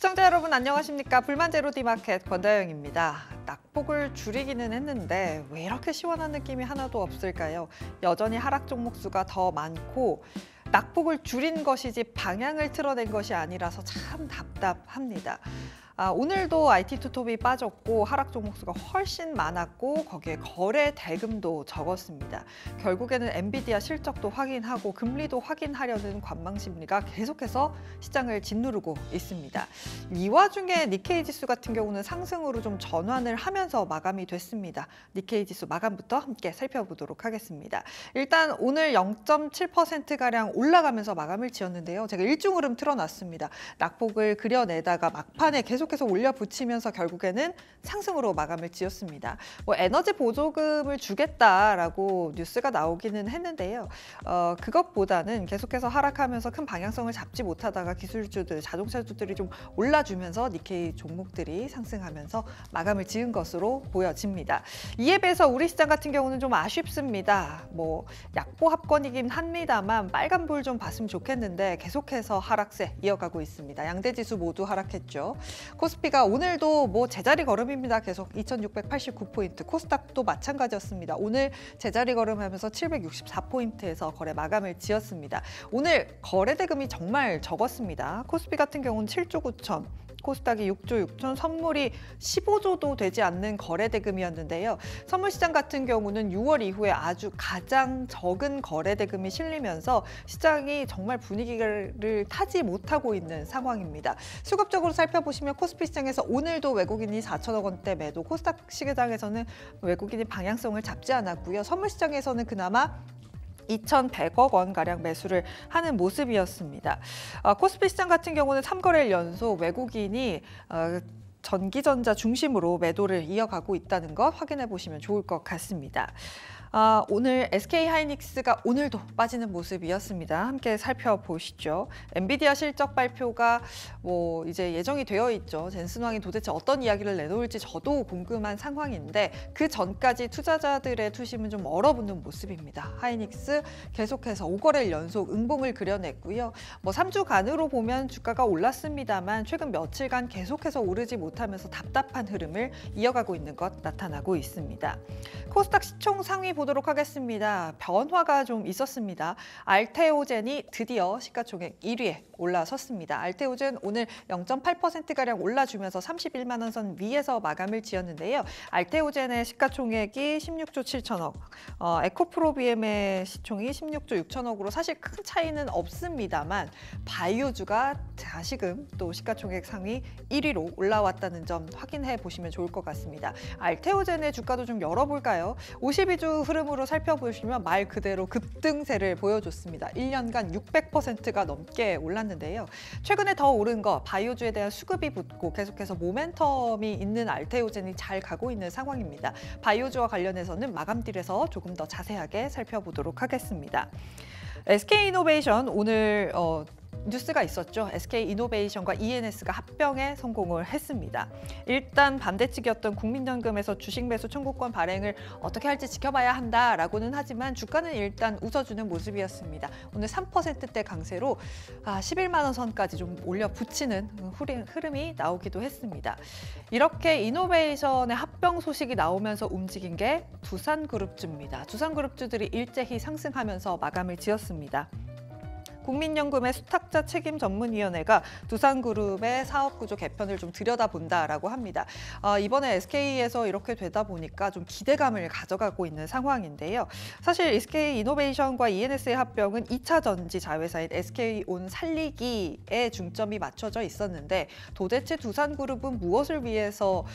시청자 여러분 안녕하십니까? 불만제로디마켓 권다영입니다. 낙폭을 줄이기는 했는데 왜 이렇게 시원한 느낌이 하나도 없을까요? 여전히 하락 종목 수가 더 많고 낙폭을 줄인 것이지 방향을 틀어낸 것이 아니라서 참 답답합니다. 오늘도 IT 투톱이 빠졌고 하락 종목 수가 훨씬 많았고 거기에 거래 대금도 적었습니다. 결국에는 엔비디아 실적도 확인하고 금리도 확인하려는 관망 심리가 계속해서 시장을 짓누르고 있습니다. 이 와중에 니케이 지수 같은 경우는 상승으로 좀 전환을 하면서 마감이 됐습니다. 니케이 지수 마감부터 함께 살펴보도록 하겠습니다. 일단 오늘 0.7%가량 올라가면서 마감을 지었는데요. 제가 일중 흐름 틀어놨습니다. 낙폭을 그려내다가 막판에 계속해서 올려붙이면서 결국에는 상승으로 마감을 지었습니다. 에너지 보조금을 주겠다라고 뉴스가 나오기는 했는데요. 그것보다는 계속해서 하락하면서 큰 방향성을 잡지 못하다가 기술주들, 자동차주들이 좀 올라주면서 니케이 종목들이 상승하면서 마감을 지은 것으로 보여집니다. 이에 비해서 우리 시장 같은 경우는 좀 아쉽습니다. 약보 합권이긴 합니다만 빨간불 좀 봤으면 좋겠는데 계속해서 하락세 이어가고 있습니다. 양대 지수 모두 하락했죠. 코스피가 오늘도 제자리 걸음입니다. 계속 2689포인트. 코스닥도 마찬가지였습니다. 오늘 제자리 걸음하면서 764포인트에서 거래 마감을 지었습니다. 오늘 거래 대금이 정말 적었습니다. 코스피 같은 경우는 7조 9천. 코스닥이 6조 6천, 선물이 15조도 되지 않는 거래 대금이었는데요. 선물 시장 같은 경우는 6월 이후에 아주 가장 적은 거래 대금이 실리면서 시장이 정말 분위기를 타지 못하고 있는 상황입니다. 수급적으로 살펴보시면 코스피 시장에서 오늘도 외국인이 4천억 원대 매도, 코스닥 시장에서는 외국인이 방향성을 잡지 않았고요. 선물 시장에서는 그나마 2,100억 원가량 매수를 하는 모습이었습니다. 코스피 시장 같은 경우는 3거래일 연속 외국인이 전기전자 중심으로 매도를 이어가고 있다는 것 확인해 보시면 좋을 것 같습니다. 오늘 SK하이닉스가 오늘도 빠지는 모습이었습니다. 함께 살펴보시죠. 엔비디아 실적 발표가 이제 예정이 되어 있죠. 젠슨 왕이 도대체 어떤 이야기를 내놓을지 저도 궁금한 상황인데 그 전까지 투자자들의 투심은 좀 얼어붙는 모습입니다. 하이닉스 계속해서 5거래일 연속 응봉을 그려냈고요. 3주간으로 보면 주가가 올랐습니다만 최근 며칠간 계속해서 오르지 못하면서 답답한 흐름을 이어가고 있는 것 나타나고 있습니다. 코스닥 시총 상위 보도록 하겠습니다. 변화가 좀 있었습니다. 알테오젠이 드디어 시가총액 1위에 올라섰습니다. 알테오젠 오늘 0.8%가량 올라주면서 31만 원 선 위에서 마감을 지었는데요. 알테오젠의 시가총액이 16조 7천억, 에코프로비엠의 시총이 16조 6천억으로 사실 큰 차이는 없습니다만 바이오주가 다시금 또 시가총액 상위 1위로 올라왔다는 점 확인해 보시면 좋을 것 같습니다. 알테오젠의 주가도 좀 열어볼까요? 52주 흐름으로 살펴보시면 말 그대로 급등세를 보여줬습니다. 1년간 600%가 넘게 올랐는데요. 최근에 더 오른 거 바이오주에 대한 수급이 붙고 계속해서 모멘텀이 있는 알테오젠이 잘 가고 있는 상황입니다. 바이오주와 관련해서는 마감딜에서 조금 더 자세하게 살펴보도록 하겠습니다. SK이노베이션 오늘 뉴스가 있었죠. SK이노베이션과 ENS가 합병에 성공을 했습니다. 일단 반대측이었던 국민연금에서 주식 매수 청구권 발행을 어떻게 할지 지켜봐야 한다라고는 하지만 주가는 일단 웃어주는 모습이었습니다. 오늘 3%대 강세로 11만 원 선까지 좀 올려 붙이는 흐름이 나오기도 했습니다. 이렇게 이노베이션의 합병 소식이 나오면서 움직인 게 두산그룹주입니다. 두산그룹주들이 일제히 상승하면서 마감을 지었습니다. 국민연금의 수탁자 책임전문위원회가 두산그룹의 사업구조 개편을 좀 들여다본다라고 합니다. 이번에 SK에서 이렇게 되다 보니까 좀 기대감을 가져가고 있는 상황인데요. 사실 SK이노베이션과 ENS의 합병은 2차 전지 자회사인 SK온 살리기에 중점이 맞춰져 있었는데 도대체 두산그룹은 무엇을 위해서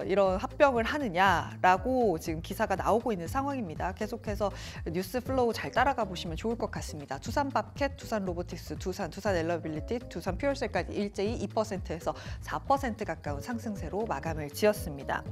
이런 합병을 하느냐라고 지금 기사가 나오고 있는 상황입니다. 계속해서 뉴스 플로우 잘 따라가 보시면 좋을 것 같습니다. 두산밥켓, 두산로보틱스, 두산엘러빌리티, 두산 퓨얼셀까지 일제히 2%에서 4% 가까운 상승세로 마감을 지었습니다.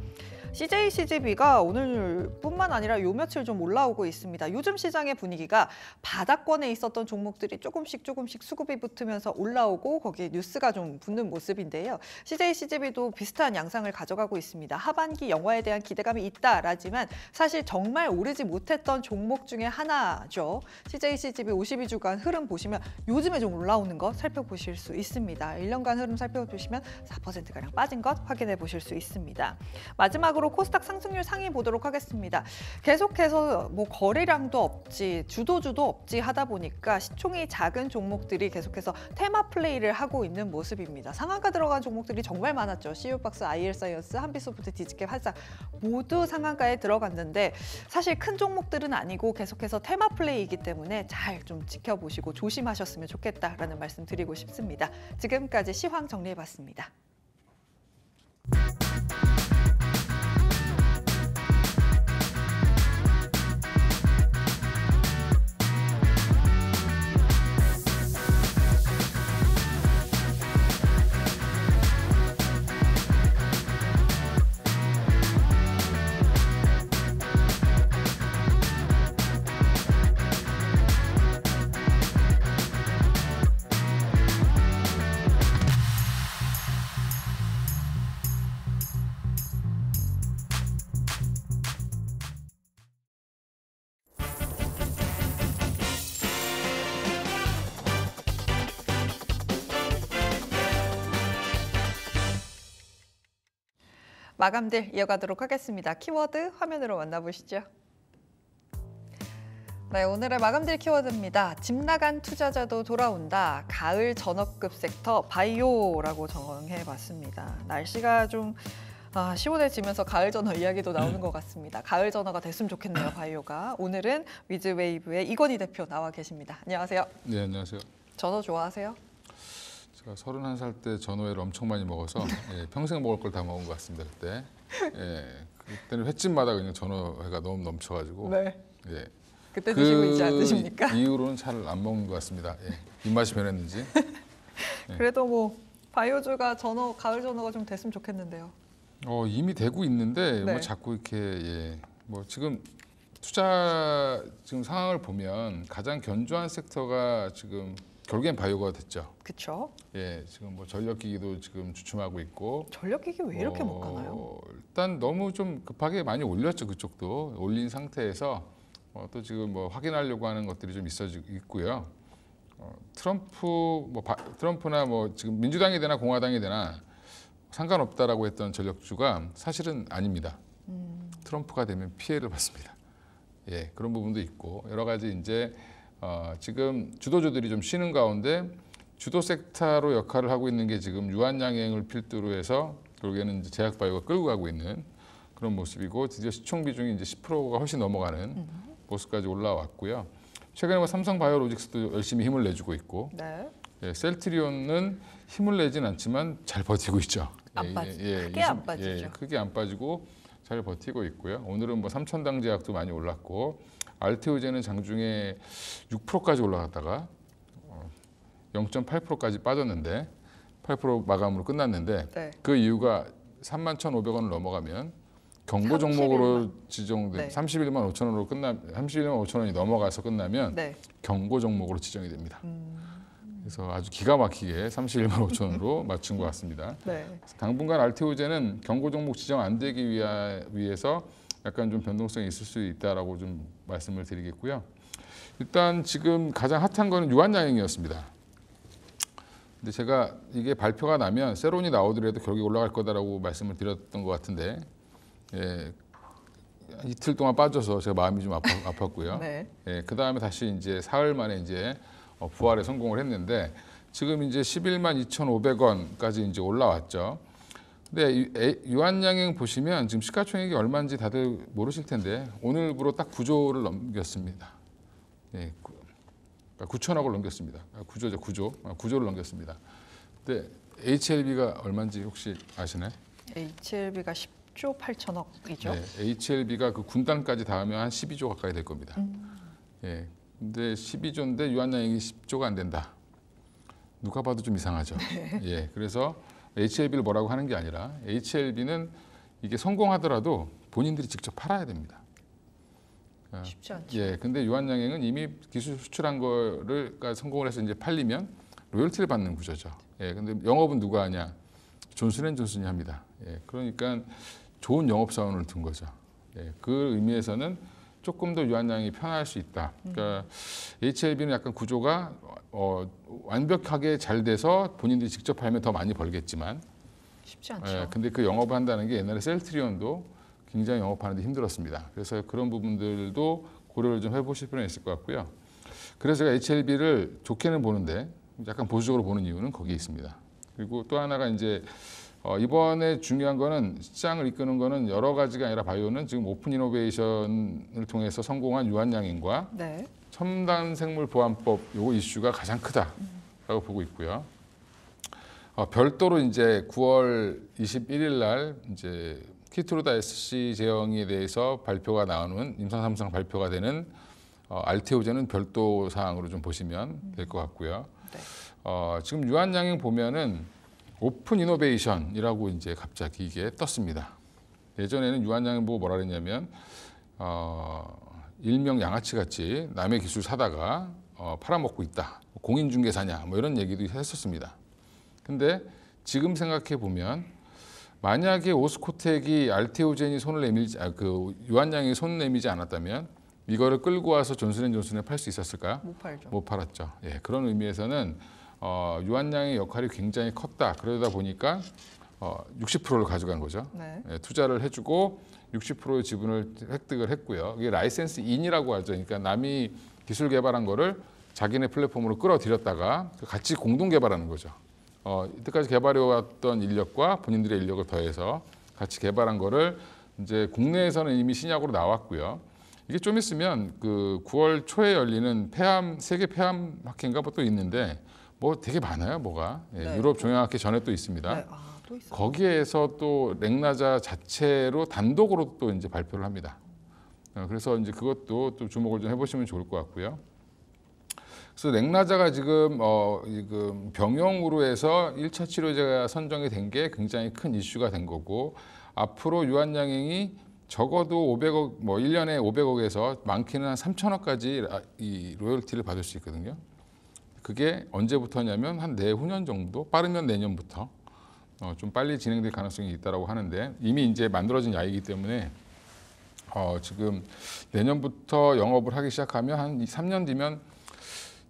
CJ CGV가 오늘뿐만 아니라 요 며칠 좀 올라오고 있습니다. 요즘 시장의 분위기가 바닥권에 있었던 종목들이 조금씩 수급이 붙으면서 올라오고 거기에 뉴스가 좀 붙는 모습인데요. CJ CGV도 비슷한 양상을 가져가고 있습니다. 하반기 영화에 대한 기대감이 있다라지만 사실 정말 오르지 못했던 종목 중에 하나죠. CJ CGV 52주간 흐름 보시면 요즘에 좀 올라오는 것 살펴보실 수 있습니다. 1년간 흐름 살펴보시면 4%가량 빠진 것 확인해 보실 수 있습니다. 마지막으로 코스닥 상승률 상위 보도록 하겠습니다. 계속해서 뭐 거래량도 없지, 주도주도 없지 하다 보니까 시총이 작은 종목들이 계속해서 테마 플레이를 하고 있는 모습입니다. 상한가 들어간 종목들이 정말 많았죠. CU박스, IL사이언스, 한빛소프트, 디지캡, 한상 모두 상한가에 들어갔는데 사실 큰 종목들은 아니고 계속해서 테마 플레이이기 때문에 잘 좀 지켜보시고 조심하셨으면 좋겠다라는 말씀 드리고 싶습니다. 지금까지 시황 정리해봤습니다. 마감들 이어가도록 하겠습니다. 키워드 화면으로 만나보시죠. 네, 오늘의 마감들 키워드입니다. 집 나간 투자자도 돌아온다. 가을 전업급 섹터 바이오라고 정해봤습니다. 날씨가 좀 시원해지면서 가을 전어 이야기도 나오는 것 같습니다. 가을 전어가 됐으면 좋겠네요, 바이오가. 오늘은 위즈웨이브의 이건희 대표 나와 계십니다. 안녕하세요. 네, 안녕하세요. 전어 좋아하세요? 제가 31살 때 전어회를 엄청 많이 먹어서 평생 먹을 걸 다 먹은 것 같습니다. 그때. 그때는 횟집마다 그냥 전어회가 너무 넘쳐가지고. 네. 예. 그때 드시고 있지 않으십니까? 이후로는 잘 안 먹는 것 같습니다. 입맛이 변했는지. 그래도 뭐 바이오주가 가을 전어가 좀 됐으면 좋겠는데요. 이미 되고 있는데 네. 뭐 자꾸 이렇게 뭐 지금 투자 지금 상황을 보면 가장 견조한 섹터가 지금 결국엔 바이오가 됐죠. 그렇죠. 지금 뭐 전력기기도 지금 주춤하고 있고. 전력기기 왜 이렇게 못 가나요? 일단 너무 좀 급하게 많이 올렸죠. 그쪽도 올린 상태에서 또 지금 뭐 확인하려고 하는 것들이 좀 있고요. 트럼프나 뭐 지금 민주당이 되나 공화당이 되나 상관없다라고 했던 전력주가 사실은 아닙니다. 트럼프가 되면 피해를 받습니다. 그런 부분도 있고 여러 가지 이제 지금 주도주들이 좀 쉬는 가운데 주도 섹터로 역할을 하고 있는 게 지금 유한양행을 필두로 해서 결국에는 이제 제약바이오가 끌고 가고 있는 그런 모습이고 드디어 시총 비중이 이제 10%가 훨씬 넘어가는 모습까지 올라왔고요. 최근에 뭐 삼성바이오로직스도 열심히 힘을 내주고 있고, 네. 셀트리온은 힘을 내진 않지만 잘 버티고 있죠. 크게 안 빠지죠. 크게 안 빠지고 잘 버티고 있고요. 오늘은 뭐 삼천당 제약도 많이 올랐고, 알테오제는 장중에 6%까지 올라갔다가 0.8%까지 빠졌는데 8% 마감으로 끝났는데 네. 그 이유가 31,500원을 넘어가면 경고 종목으로 지정된 31만 5천원으로 31만 5천원이 넘어가서 끝나면 경고 종목으로 지정이 됩니다. 그래서 아주 기가 막히게 31만 5천원으로 맞춘 것 같습니다. 당분간 알테오제는 경고 종목 지정 안 되기 위해서 약간 좀 변동성이 있을 수 있다라고 좀 말씀을 드리겠고요. 일단 지금 가장 핫한 거는 유한양행이었습니다. 근데 제가 이게 발표가 나면 세론이 나오더라도 결국에 올라갈 거다라고 말씀을 드렸던 것 같은데 이틀 동안 빠져서 제가 마음이 좀 아팠고요. 그 다음에 다시 이제 사흘 만에 이제 부활에 성공을 했는데 지금 이제 11만 2,500원까지 이제 올라왔죠. 근데 유한양행 보시면 지금 시가총액이 얼마인지 다들 모르실 텐데 오늘부로 딱 9조를 넘겼습니다. 9천억을 넘겼습니다. 9조를 넘겼습니다. 근데 HLB가 얼마인지 혹시 아시나요? HLB가 10조 8천억이죠. HLB가 그 군단까지 닿으면 한 12조 가까이 될 겁니다. 근데 12조인데 유한양행이 10조가 안 된다. 누가 봐도 좀 이상하죠. 그래서 HLB를 뭐라고 하는 게 아니라 HLB는 이게 성공하더라도 본인들이 직접 팔아야 됩니다. 쉽지 않죠. 예, 근데 유한양행은 이미 기술 수출한 거를 성공을 해서 이제 팔리면 로열티를 받는 구조죠. 예, 근데 영업은 누가 하냐? 존슨앤존슨이 합니다. 예, 그러니까 좋은 영업 사원을 둔 거죠. 예, 그 의미에서는 조금 더 유한양이 편할 수 있다. 그러니까 HLB는 약간 구조가 완벽하게 잘 돼서 본인들이 직접 팔면 더 많이 벌겠지만 쉽지 않죠. 예, 근데 그 영업을 한다는 게 옛날에 셀트리온도 굉장히 영업하는데 힘들었습니다. 그래서 그런 부분들도 고려를 좀 해보실 필요는 있을 것 같고요. 그래서 제가 HLB를 좋게는 보는데 약간 보수적으로 보는 이유는 거기에 있습니다. 그리고 또 하나가 이제 이번에 중요한 거는 시장을 이끄는 거는 여러 가지가 아니라 바이오는 지금 오픈 이노베이션을 통해서 성공한 유한양행과 네. 첨단 생물 보안법 요거 이슈가 가장 크다라고 보고 있고요. 별도로 이제 9월 21일 날 이제 키트루다 SC 제형에 대해서 발표가 나오는 임상 3상 발표가 되는 알테오제는 별도 사항으로 좀 보시면 될 것 같고요. 네. 지금 유한양행 보면은 오픈 이노베이션이라고 이제 갑자기 이게 떴습니다. 예전에는 유한양행 보고 뭐라 그랬냐면 일명 양아치 같이 남의 기술 사다가 팔아먹고 있다. 공인중개사냐 뭐 이런 얘기도 했었습니다. 근데 지금 생각해 보면 만약에 오스코텍이 알테오젠이 손을 내밀지 유한양행이 손을 내밀지 않았다면 이거를 끌고 와서 존슨앤존슨에 팔 수 있었을까요? 못 팔죠. 못 팔았죠. 예, 그런 의미에서는 유한양의 역할이 굉장히 컸다. 그러다 보니까 60%를 가져간 거죠. 네. 예, 투자를 해주고 60%의 지분을 획득을 했고요. 이게 라이센스 인이라고 하죠. 그러니까 남이 기술 개발한 거를 자기네 플랫폼으로 끌어들였다가 같이 공동 개발하는 거죠. 이때까지 개발해왔던 인력과 본인들의 인력을 더해서 같이 개발한 거를 이제 국내에서는 이미 신약으로 나왔고요. 이게 좀 있으면 그 9월 초에 열리는 세계 폐암 학회인가 뭐 또 있는데 뭐 되게 많아요, 뭐가. 예, 네. 유럽 종양학회 전에 또 있습니다. 네. 또 있어요. 거기에서 또 렉나자 자체로 단독으로 또 이제 발표를 합니다. 그래서 이제 그것도 또 주목을 좀 해보시면 좋을 것 같고요. 그래서 렉나자가 지금 병용으로 해서 1차 치료제가 선정이 된 게 굉장히 큰 이슈가 된 거고 앞으로 유한양행이 적어도 500억, 뭐 1년에 500억에서 많게는 한 3천억까지 이 로열티를 받을 수 있거든요. 그게 언제부터냐면 한 내후년 정도, 빠르면 내년부터 좀 빨리 진행될 가능성이 있다고 하는데 이미 이제 만들어진 약이기 때문에 지금 내년부터 영업을 하기 시작하면 한 3년 뒤면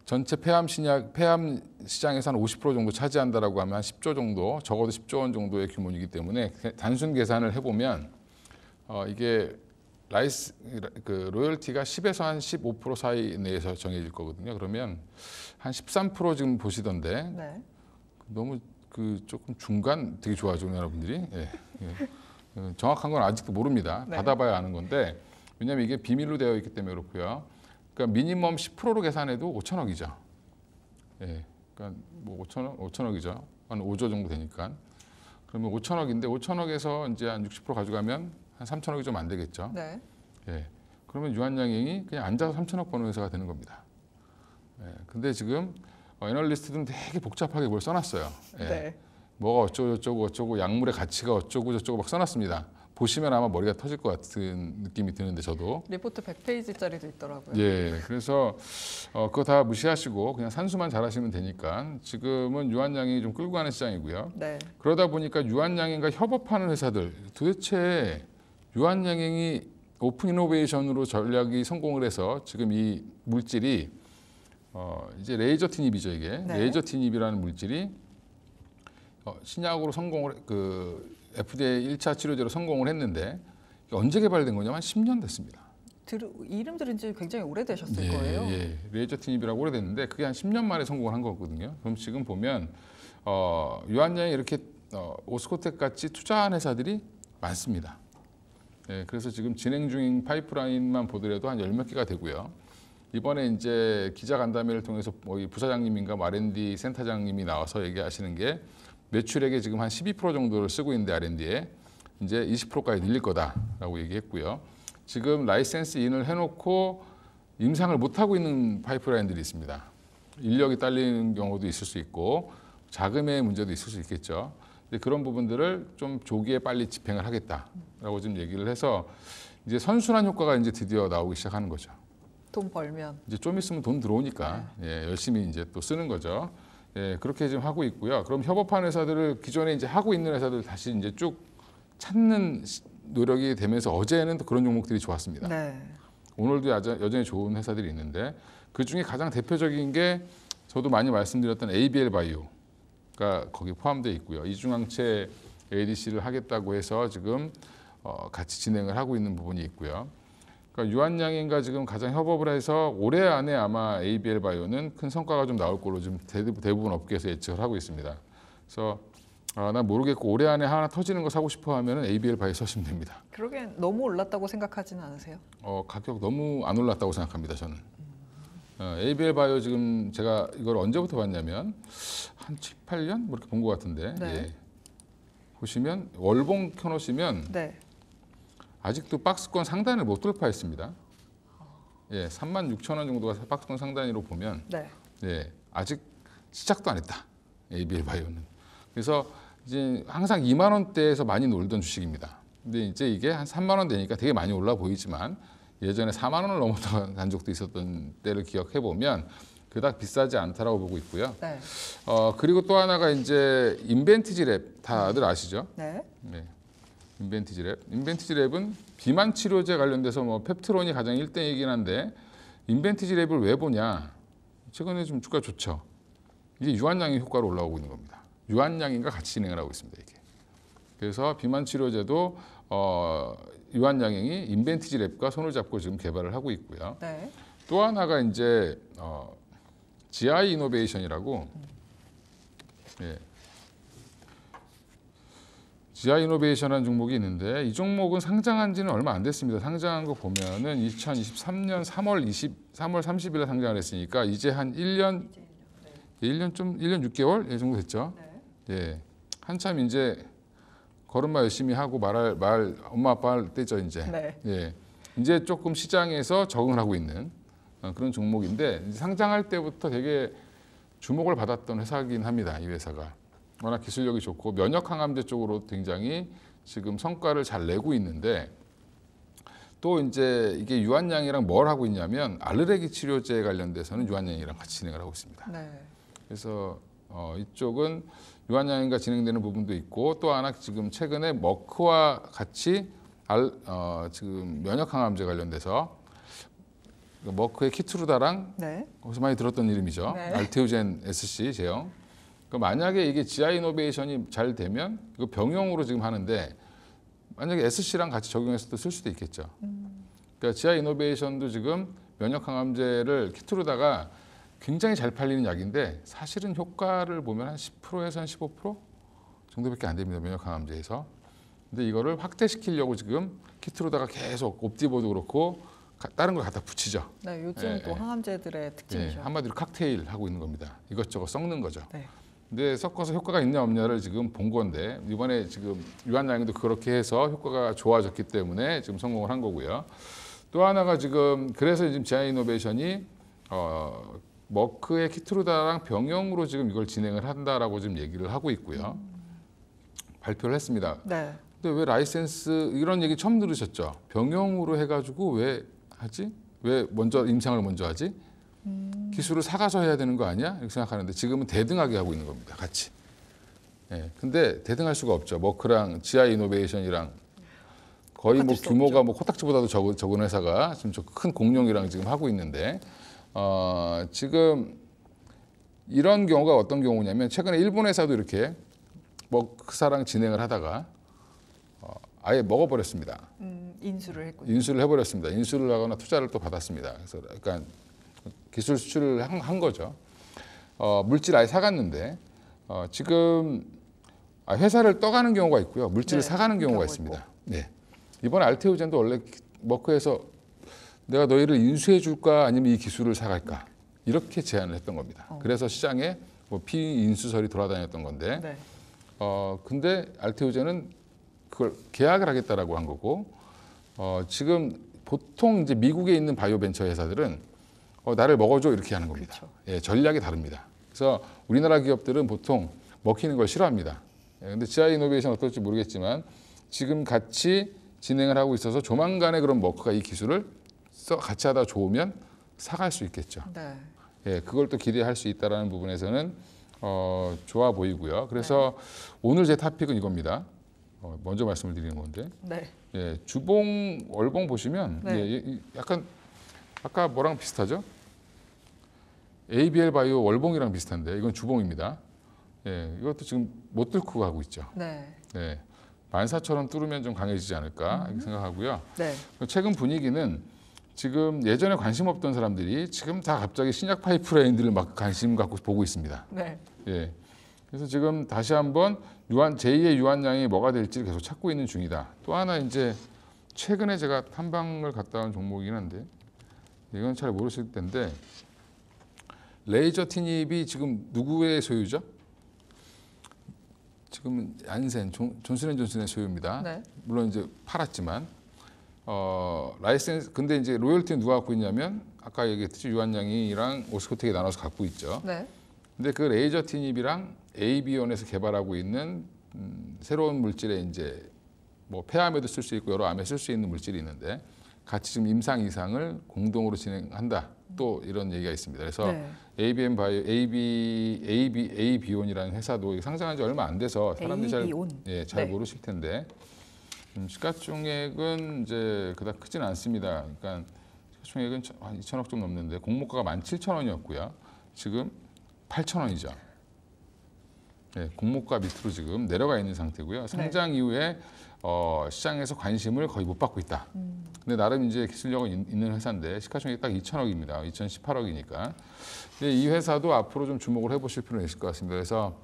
전체 폐암 시장에서 한 50% 정도 차지한다라고 하면 한 10조 정도, 적어도 10조 원 정도의 규모이기 때문에 단순 계산을 해보면 이게 로열티가 10에서 한 15% 사이 내에서 정해질 거거든요. 그러면 한 13% 지금 보시던데 네. 너무 조금 중간 되게 좋아하죠, 여러분들이. 예, 예. 정확한 건 아직도 모릅니다. 네. 받아봐야 아는 건데 왜냐하면 이게 비밀로 되어 있기 때문에 그렇고요. 그러니까 미니멈 10%로 계산해도 5천억이죠. 예, 그러니까 뭐 5천억이죠. 한 5조 정도 되니까. 그러면 5천억인데 5천억에서 이제 한 60% 가져가면 한 3천억이 좀 안 되겠죠. 네. 예, 그러면 유한양행이 그냥 앉아서 3천억 버는 회사가 되는 겁니다. 예, 근데 지금 애널리스트들은 되게 복잡하게 뭘 써놨어요. 예, 네. 뭐가 어쩌고 약물의 가치가 어쩌고 저쩌고 막 써놨습니다. 보시면 아마 머리가 터질 것 같은 느낌이 드는데 저도. 리포트 100페이지짜리도 있더라고요. 예, 그래서 그거 다 무시하시고 그냥 산수만 잘하시면 되니까 지금은 유한양행이 좀 끌고 가는 시장이고요. 네. 그러다 보니까 유한양행과 협업하는 회사들 도대체 유한양행이 오픈 이노베이션으로 전략이 성공을 해서 지금 이 물질이 이제 레이저 티닙이죠 이게. 네. 레이저 티닙이라는 물질이 신약으로 성공을 FDA 1차 치료제로 성공을 했는데 언제 개발된 거냐면 한 10년 됐습니다. 이름 들은 지 굉장히 오래되셨을 예, 거예요. 예. 레이저 티닙이라고 오래됐는데 그게 한 10년 만에 성공을 한 거거든요. 그럼 지금 보면 유한양이 이렇게 오스코텍 같이 투자한 회사들이 많습니다. 예, 그래서 지금 진행 중인 파이프라인만 보더라도 한 10몇 개가 되고요. 이번에 이제 기자 간담회를 통해서 부사장님인가 R&D 센터장님이 나와서 얘기하시는 게 매출액의 지금 한 12% 정도를 쓰고 있는데 R&D에 이제 20%까지 늘릴 거다라고 얘기했고요. 지금 라이센스 인을 해놓고 임상을 못 하고 있는 파이프라인들이 있습니다. 인력이 딸리는 경우도 있을 수 있고 자금의 문제도 있을 수 있겠죠. 그런 부분들을 좀 조기에 빨리 집행을 하겠다라고 지금 얘기를 해서 이제 선순환 효과가 이제 드디어 나오기 시작하는 거죠. 돈 벌면 이제 좀 있으면 돈 들어오니까 예, 열심히 이제 또 쓰는 거죠. 예, 그렇게 지금 하고 있고요. 그럼 협업한 회사들을 기존에 이제 하고 있는 회사들 다시 이제 쭉 찾는 노력이 되면서 어제는 또 그런 종목들이 좋았습니다. 네. 오늘도 여전히 좋은 회사들이 있는데 그 중에 가장 대표적인 게 저도 많이 말씀드렸던 ABL 바이오가 거기 포함되어 있고요. 이중항체 ADC를 하겠다고 해서 지금 같이 진행을 하고 있는 부분이 있고요. 그러니까 유한양인과 지금 가장 협업을 해서 올해 안에 아마 ABL 바이오는 큰 성과가 좀 나올 걸로 지금 대부분 업계에서 예측을 하고 있습니다. 그래서 난 모르겠고 올해 안에 하나 터지는 거 사고 싶어 하면은 ABL 바이오 사시면 됩니다. 그러기엔 너무 올랐다고 생각하지는 않으세요? 가격 너무 안 올랐다고 생각합니다. 저는. ABL 바이오 지금 제가 이걸 언제부터 봤냐면 한 7, 8년 뭐 이렇게 본 것 같은데 네. 예. 보시면 월봉 켜놓으시면 네. 아직도 박스권 상단을 못 돌파했습니다. 예, 36,000원 정도가 박스권 상단으로 보면 네. 예, 아직 시작도 안 했다. ABL 바이오는. 그래서 이제 항상 2만 원대에서 많이 놀던 주식입니다. 근데 이제 이게 한 3만 원 되니까 되게 많이 올라 보이지만 예전에 4만 원을 넘어간 적도 있었던 때를 기억해 보면 그닥 비싸지 않다라고 보고 있고요. 네. 그리고 또 하나가 이제 인벤티지랩 다들 아시죠? 네. 네. 인벤티지랩은 비만 치료제 관련돼서 뭐 펩트론이 가장 1등이긴 한데 인벤티지랩을 왜 보냐? 최근에 좀 주가 좋죠. 이게 유한양인 효과로 올라오고 있는 겁니다. 유한양인과 같이 진행을 하고 있습니다. 이게. 그래서 비만 치료제도 유한양행이 인벤티지랩과 손을 잡고 지금 개발을 하고 있고요. 네. 또 하나가 이제 GI 이노베이션이라고 예. GI 이노베이션이라는 종목이 있는데 이 종목은 상장한 지는 얼마 안 됐습니다. 상장한 거 보면은 2023년 3월 30일에 상장을 했으니까 이제 한 1년 1년 6개월 이 정도 됐죠. 네. 예. 한참 이제 걸음마 열심히 하고 말 엄마 아빠 할 때죠 이제. 네. 예. 이제 조금 시장에서 적응을 하고 있는 그런 종목인데 상장할 때부터 되게 주목을 받았던 회사이긴 합니다. 이 회사가 워낙 기술력이 좋고 면역 항암제 쪽으로 굉장히 지금 성과를 잘 내고 있는데 또 이제 이게 유한양이랑 뭘 하고 있냐면 알레르기 치료제 관련돼서는 유한양이랑 같이 진행을 하고 있습니다. 네. 그래서 이쪽은 유한양인과 진행되는 부분도 있고 또 하나 지금 최근에 머크와 같이 지금 면역 항암제 관련돼서 머크의 키트루다랑 네. 거기서 많이 들었던 이름이죠. 네. 알테오젠 SC 제형. 그러니까 만약에 이게 GI 이노베이션이 잘 되면 이거 병용으로 지금 하는데 만약에 SC랑 같이 적용해서도 쓸 수도 있겠죠. 그러니까 GI 이노베이션도 지금 면역 항암제를 키트루다가 굉장히 잘 팔리는 약인데 사실은 효과를 보면 한 10%에서 한 15% 정도밖에 안 됩니다. 면역 항암제에서. 근데 이거를 확대시키려고 지금 키트루다가 계속 옵디보도 그렇고 다른 걸 갖다 붙이죠. 네, 요즘 또 항암제들의 특징이죠. 한마디로 칵테일 하고 있는 겁니다. 이것저것 섞는 거죠. 네. 근데 섞어서 효과가 있냐 없냐를 지금 본 건데 이번에 지금 유한양도 그렇게 해서 효과가 좋아졌기 때문에 지금 성공을 한 거고요. 또 하나가 지금 그래서 지금 GI 이노베이션이 머크의 키트루다랑 병용으로 지금 이걸 진행을 한다라고 지금 얘기를 하고 있고요. 발표를 했습니다. 네. 근데 왜 라이센스 이런 얘기 처음 들으셨죠? 병용으로 해가지고 왜 하지? 왜 먼저 임상을 먼저 하지? 기술을 사가서 해야 되는 거 아니야? 이렇게 생각하는데 지금은 대등하게 하고 있는 겁니다. 같이. 예. 근데 대등할 수가 없죠. 머크랑 GI 이노베이션이랑 거의 뭐 규모가 뭐 코딱지보다도 적은 회사가 지금 큰 공룡이랑 지금 하고 있는데 지금 이런 경우가 어떤 경우냐면 최근에 일본 회사도 이렇게 머크사랑 진행을 하다가 아예 먹어버렸습니다. 인수를 했군요. 인수를 해버렸습니다. 인수를 하거나 투자를 또 받았습니다. 그래서 약간 기술 수출을 한 거죠. 물질 아예 사갔는데 지금 회사를 떠가는 경우가 있고요. 물질을 네, 사가는 경우가 있습니다. 네. 이번에 알테오젠도 원래 머크에서 내가 너희를 인수해 줄까 아니면 이 기술을 사갈까 이렇게 제안을 했던 겁니다. 그래서 시장에 뭐 피인수설이 돌아다녔던 건데 네. 근데 알테오젠은 그걸 계약을 하겠다라고 한 거고 지금 보통 이제 미국에 있는 바이오 벤처 회사들은 나를 먹어줘 이렇게 하는 겁니다. 그렇죠. 예, 전략이 다릅니다. 그래서 우리나라 기업들은 보통 먹히는 걸 싫어합니다. 근데 GI 이노베이션 어떨지 모르겠지만 지금 같이 진행을 하고 있어서 조만간에 그런 머크가 이 기술을 같이 하다 좋으면 사갈 수 있겠죠. 네. 예, 그걸 또 기대할 수 있다라는 부분에서는 좋아 보이고요. 그래서 오늘 제 토픽은 이겁니다. 먼저 말씀을 드리는 건데, 네. 예, 주봉 월봉 보시면 예, 약간 아까 뭐랑 비슷하죠? ABL 바이오 월봉이랑 비슷한데 이건 주봉입니다. 예, 이것도 지금 못 뚫고 가고 있죠. 네. 네, 14,000원 뚫으면 좀 강해지지 않을까 이렇게 생각하고요. 네. 최근 분위기는 지금 예전에 관심 없던 사람들이 지금 다 갑자기 신약 파이프라인들을 막 관심 갖고 보고 있습니다. 네. 예. 그래서 지금 다시 한번 제2의 유한양이 뭐가 될지 계속 찾고 있는 중이다. 또 하나 이제 최근에 제가 탐방을 갔다 온 종목이긴 한데 이건 잘 모르실 텐데 레이저 티닙이 지금 누구의 소유죠? 지금 얀센, 존슨앤존슨의 소유입니다. 네. 물론 이제 팔았지만 라이센스 근데 이제 로열티는 누가 갖고 있냐면 아까 얘기했듯이 유한양이랑 오스코텍이 나눠서 갖고 있죠. 네. 근데 그 레이저 티닙이랑 AB온에서 개발하고 있는 새로운 물질에 이제 뭐 폐암에도 쓸 수 있고 여러 암에 쓸 수 있는 물질이 있는데 같이 지금 임상 이상을 공동으로 진행한다. 또 이런 얘기가 있습니다. 그래서 네. AB온이라는 회사도 상장한 지 얼마 안 돼서 사람들이 잘 네. 모르실 텐데 시가총액은 이제 그닥 크진 않습니다. 그러니까 시가총액은 한 2천억 좀 넘는데 공모가가 17,000원이었고요. 지금 8,000원이죠. 네, 공모가 밑으로 지금 내려가 있는 상태고요. 상장 이후에 시장에서 관심을 거의 못 받고 있다. 근데 나름 이제 기술력은 있는 회사인데 시가총액이 딱 2천억입니다. 2018억이니까. 근데 이 회사도 앞으로 좀 주목을 해보실 필요는 있을 것 같습니다. 그래서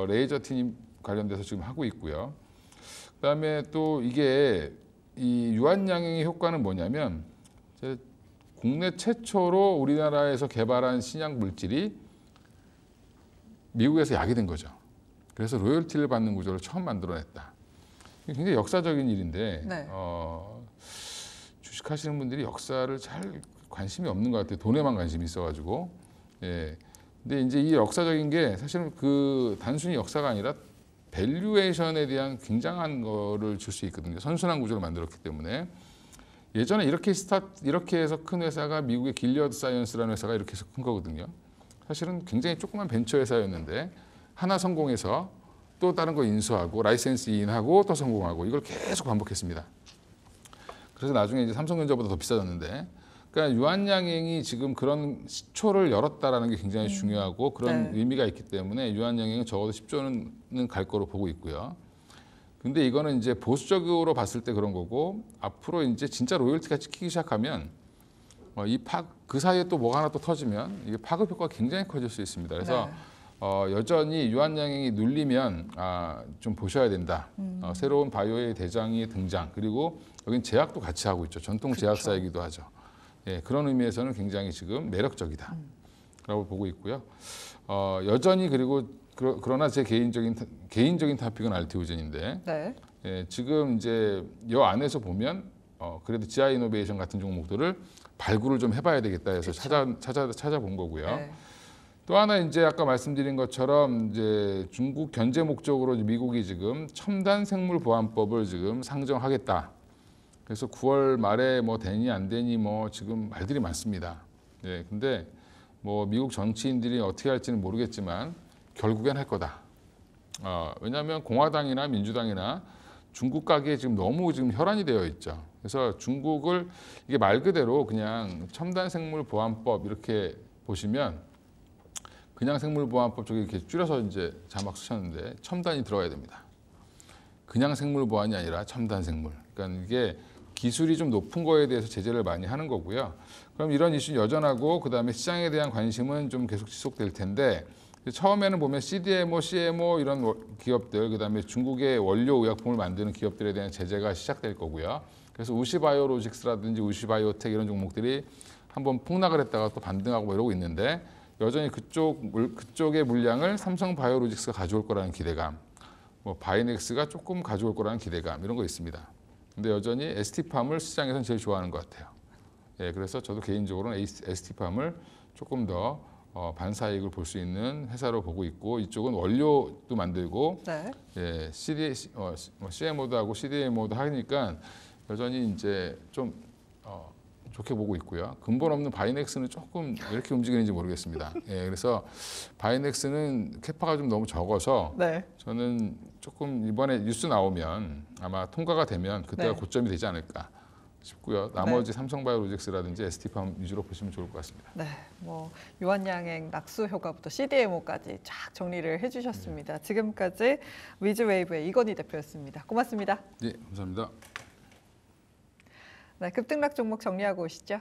레이저 티닙 관련돼서 지금 하고 있고요. 그다음에 또 이게 이 유한양행의 효과는 뭐냐면 국내 최초로 우리나라에서 개발한 신약 물질이 미국에서 약이 된 거죠. 그래서 로열티를 받는 구조를 처음 만들어냈다. 굉장히 역사적인 일인데 네. 주식하시는 분들이 역사를 잘 관심이 없는 것 같아요. 돈에만 관심이 있어가지고. 예. 근데 이제 이 역사적인 게 사실은 그 단순히 역사가 아니라 밸류에이션에 대한 굉장한 거를 줄 수 있거든요. 선순환 구조를 만들었기 때문에 예전에 이렇게 해서 큰 회사가 미국의 길리어드 사이언스라는 회사가 이렇게 해서 큰 거거든요. 사실은 굉장히 조그만 벤처 회사였는데 하나 성공해서 또 다른 거 인수하고 라이센스 인하고 또 성공하고 이걸 계속 반복했습니다. 그래서 나중에 이제 삼성전자보다 더 비싸졌는데, 그러니까 유한양행이 지금 그런 시초를 열었다라는 게 굉장히 중요하고 그런 의미가 있기 때문에 유한양행은 적어도 10조는 갈 거로 보고 있고요. 근데 이거는 이제 보수적으로 봤을 때 그런 거고 앞으로 이제 진짜 로열티가 찍히기 시작하면 그 사이에 또 뭐가 하나 또 터지면 이게 파급 효과가 굉장히 커질 수 있습니다. 그래서 여전히 유한양행이 눌리면 좀 보셔야 된다. 새로운 바이오의 대장이 등장. 그리고 여긴 제약도 같이 하고 있죠. 전통 제약사이기도 하죠. 예, 그런 의미에서는 굉장히 지금 매력적이다라고 보고 있고요. 여전히 그러나 제 개인적인 토픽은 알티오젠인데 네. 예, 지금 이제 이 안에서 보면 그래도 GI 이노베이션 같은 종목들을 발굴을 좀 해봐야 되겠다 해서 찾아본 거고요. 네. 또 하나 이제 아까 말씀드린 것처럼 이제 중국 견제 목적으로 미국이 지금 첨단 생물 보안법을 지금 상정하겠다. 그래서 9월 말에 뭐 되니 안 되니 뭐 지금 말들이 많습니다. 예, 근데 뭐 미국 정치인들이 어떻게 할지는 모르겠지만 결국엔 할 거다. 왜냐하면 공화당이나 민주당이나 중국 가게에 지금 너무 지금 혈안이 되어 있죠. 그래서 중국을 이게 말 그대로 그냥 첨단 생물 보안법 이렇게 보시면 그냥 생물 보안법 쪽에 이렇게 줄여서 이제 자막 쓰셨는데 첨단이 들어가야 됩니다. 그냥 생물 보안이 아니라 첨단 생물. 그러니까 이게 기술이 좀 높은 거에 대해서 제재를 많이 하는 거고요. 그럼 이런 이슈는 여전하고 그다음에 시장에 대한 관심은 좀 계속 지속될 텐데 처음에는 보면 CDMO, CMO 이런 기업들 그다음에 중국의 원료 의약품을 만드는 기업들에 대한 제재가 시작될 거고요. 그래서 우시바이오로직스라든지 우시바이오텍 이런 종목들이 한번 폭락을 했다가 또 반등하고 이러고 있는데 여전히 그쪽의 물량을 삼성바이오로직스가 가져올 거라는 기대감, 뭐 바이넥스가 조금 가져올 거라는 기대감 이런 거 있습니다. 근데 여전히 ST팜을 시장에서는 제일 좋아하는 것 같아요. 예, 그래서 저도 개인적으로는 ST팜을 조금 더 반사이익을 볼 수 있는 회사로 보고 있고 이쪽은 원료도 만들고 네. 예, CMO도 하고 CDMO도 하니까 여전히 이제 좀 좋게 보고 있고요. 근본 없는 바이넥스는 조금 왜 이렇게 움직이는지 모르겠습니다. 예, 그래서 바이넥스는 캐파가 좀 너무 적어서 네. 저는 조금 이번에 뉴스 나오면 아마 통과가 되면 그때가 네. 고점이 되지 않을까 싶고요. 나머지 네. 삼성바이오로직스라든지 ST팜 위주로 보시면 좋을 것 같습니다. 네, 뭐 유한양행, 낙수 효과부터 CDMO까지 쫙 정리를 해주셨습니다. 지금까지 위즈웨이브의 이건희 대표였습니다. 고맙습니다. 네, 감사합니다. 네, 급등락 종목 정리하고 오시죠.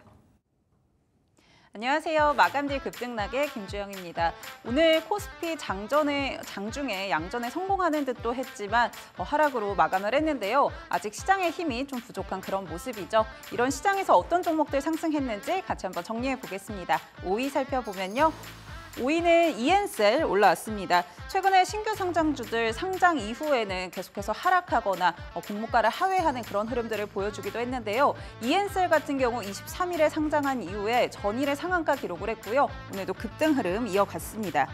안녕하세요. 마감딜 급등락의 김주영입니다. 오늘 코스피 장중에 양전에 성공하는 듯도 했지만 하락으로 마감을 했는데요. 아직 시장의 힘이 좀 부족한 그런 모습이죠. 이런 시장에서 어떤 종목들 상승했는지 같이 한번 정리해 보겠습니다. 5위 살펴보면요. 5위는 이엔셀 올라왔습니다. 최근에 신규 상장주들 상장 이후에는 계속해서 하락하거나 공모가를 하회하는 그런 흐름들을 보여주기도 했는데요. 이엔셀 같은 경우 23일에 상장한 이후에 전일의 상한가 기록을 했고요. 오늘도 급등 흐름 이어갔습니다.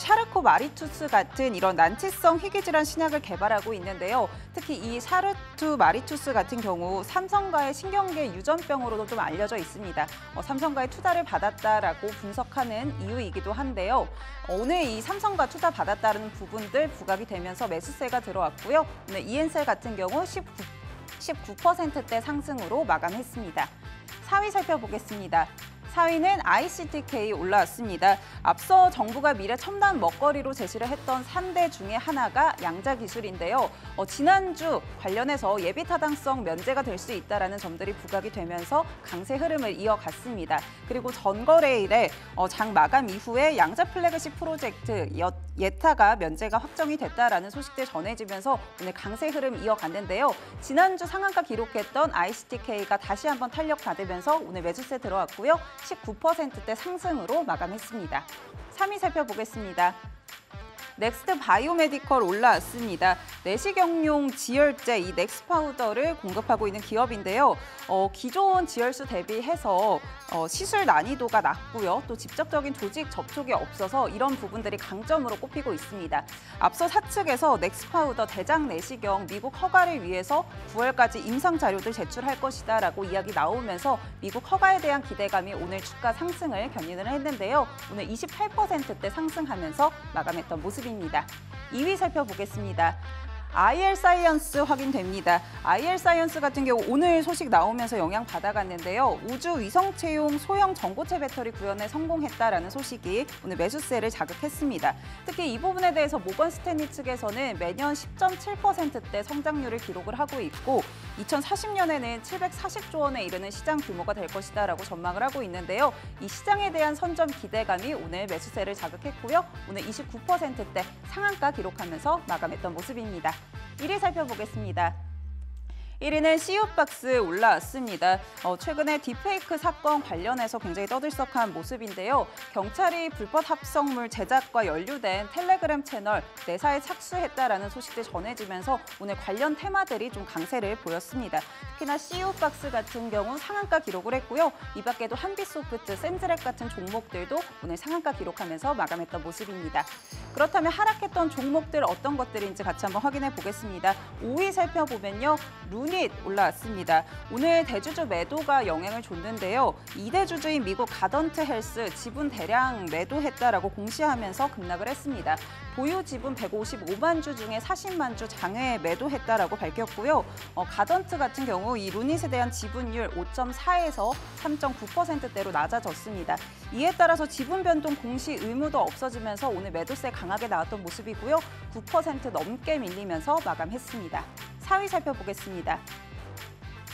샤르코 마리투스 같은 이런 난치성 희귀질환 신약을 개발하고 있는데요. 특히 이 샤르투 마리투스 같은 경우 삼성과의 신경계 유전병으로도 좀 알려져 있습니다. 삼성과의 투자를 받았다라고 분석하는 이유이기도 한데요. 오늘 이 삼성과 투자 받았다는 부분들 부각이 되면서 매수세가 들어왔고요. 오늘 이엔셀 같은 경우 19%대 상승으로 마감했습니다. 4위 살펴보겠습니다. 4위는 ICTK 올라왔습니다. 앞서 정부가 미래 첨단 먹거리로 제시를 했던 3대 중에 하나가 양자 기술인데요. 지난주 관련해서 예비 타당성 면제가 될 수 있다는 점들이 부각이 되면서 강세 흐름을 이어갔습니다. 그리고 전거래일에 장 마감 이후에 양자 플래그십 프로젝트 예타가 면제가 확정이 됐다라는 소식들 전해지면서 오늘 강세 흐름 이어갔는데요. 지난주 상한가 기록했던 ICTK가 다시 한번 탄력받으면서 오늘 매수세 들어왔고요. 19%대 상승으로 마감했습니다. 3위 살펴보겠습니다. 넥스트 바이오메디컬 올라왔습니다. 내시경용 지혈제 이 넥스파우더를 공급하고 있는 기업인데요. 기존 지혈수 대비해서 시술 난이도가 낮고요. 또 직접적인 조직 접촉이 없어서 이런 부분들이 강점으로 꼽히고 있습니다. 앞서 사측에서 넥스파우더 대장 내시경 미국 허가를 위해서 9월까지 임상 자료들 제출할 것이다라고 이야기 나오면서 미국 허가에 대한 기대감이 오늘 주가 상승을 견인을 했는데요. 오늘 28%대 상승하면서 마감했던 모습입니다. 2위 살펴보겠습니다. IL 사이언스 확인됩니다. IL 사이언스 같은 경우 오늘 소식 나오면서 영향 받아갔는데요. 우주 위성체용 소형 전고체 배터리 구현에 성공했다라는 소식이 오늘 매수세를 자극했습니다. 특히 이 부분에 대해서 모건 스탠리 측에서는 매년 10.7%대 성장률을 기록을 하고 있고 2040년에는 740조 원에 이르는 시장 규모가 될 것이다라고 전망을 하고 있는데요. 이 시장에 대한 선점 기대감이 오늘 매수세를 자극했고요. 오늘 29%대 상한가 기록하면서 마감했던 모습입니다. 1위 살펴보겠습니다. 1위는 CU박스 올라왔습니다. 최근에 딥페이크 사건 관련해서 굉장히 떠들썩한 모습인데요. 경찰이 불법 합성물 제작과 연루된 텔레그램 채널 4사에 착수했다라는 소식들 전해지면서 오늘 관련 테마들이 좀 강세를 보였습니다. 특히나 CU박스 같은 경우 상한가 기록을 했고요. 이 밖에도 한빛소프트, 샌드렉 같은 종목들도 오늘 상한가 기록하면서 마감했던 모습입니다. 그렇다면 하락했던 종목들 어떤 것들인지 같이 한번 확인해 보겠습니다. 5위 살펴보면요. 루닛 올라왔습니다. 오늘 대주주 매도가 영향을 줬는데요. 2대주주인 미국 가던트 헬스 지분 대량 매도했다라고 공시하면서 급락을 했습니다. 보유 지분 155만 주 중에 40만 주 장외에 매도했다라고 밝혔고요. 가던트 같은 경우 이 루닛에 대한 지분율 5.4에서 3.9%대로 낮아졌습니다. 이에 따라서 지분 변동 공시 의무도 없어지면서 오늘 매도세 강하게 나왔던 모습이고요. 9% 넘게 밀리면서 마감했습니다. 4위 살펴보겠습니다.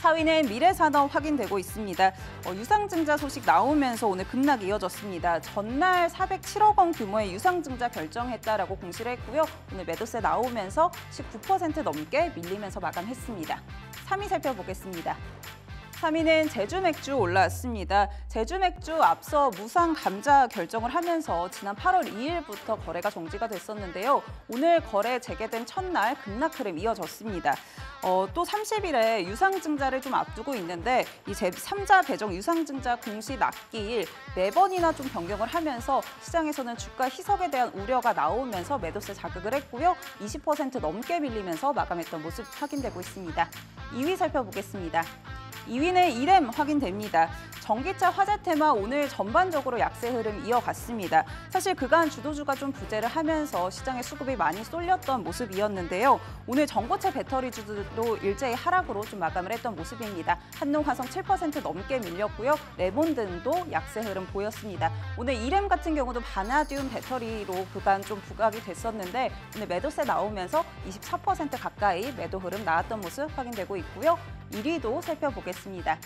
4위는 미래산업 확인되고 있습니다. 유상증자 소식 나오면서 오늘 급락이 이어졌습니다. 전날 407억 원 규모의 유상증자 결정했다라고 공시를 했고요. 오늘 매도세 나오면서 19% 넘게 밀리면서 마감했습니다. 3위 살펴보겠습니다. 3위는 제주 맥주 올라왔습니다. 제주 맥주 앞서 무상 감자 결정을 하면서 지난 8월 2일부터 거래가 정지가 됐었는데요. 오늘 거래 재개된 첫날 급락 흐름 이어졌습니다. 또 30일에 유상증자를 좀 앞두고 있는데 이 제3자 배정 유상증자 공시 납기일 4번이나 좀 변경을 하면서 시장에서는 주가 희석에 대한 우려가 나오면서 매도세 자극을 했고요. 20% 넘게 밀리면서 마감했던 모습 확인되고 있습니다. 2위 살펴보겠습니다. 2위는 이램 확인됩니다. 전기차 화재 테마 오늘 전반적으로 약세 흐름 이어갔습니다. 사실 그간 주도주가 좀 부재를 하면서 시장에 수급이 많이 쏠렸던 모습이었는데요. 오늘 전고체 배터리주들도 일제히 하락으로 좀 마감을 했던 모습입니다. 한농화성 7% 넘게 밀렸고요. 레몬등도 약세 흐름 보였습니다. 오늘 이램 같은 경우도 바나듐 배터리로 그간 좀 부각이 됐었는데 오늘 매도세 나오면서 24% 가까이 매도 흐름 나왔던 모습 확인되고 있고요. 1위도 살펴보겠습니다.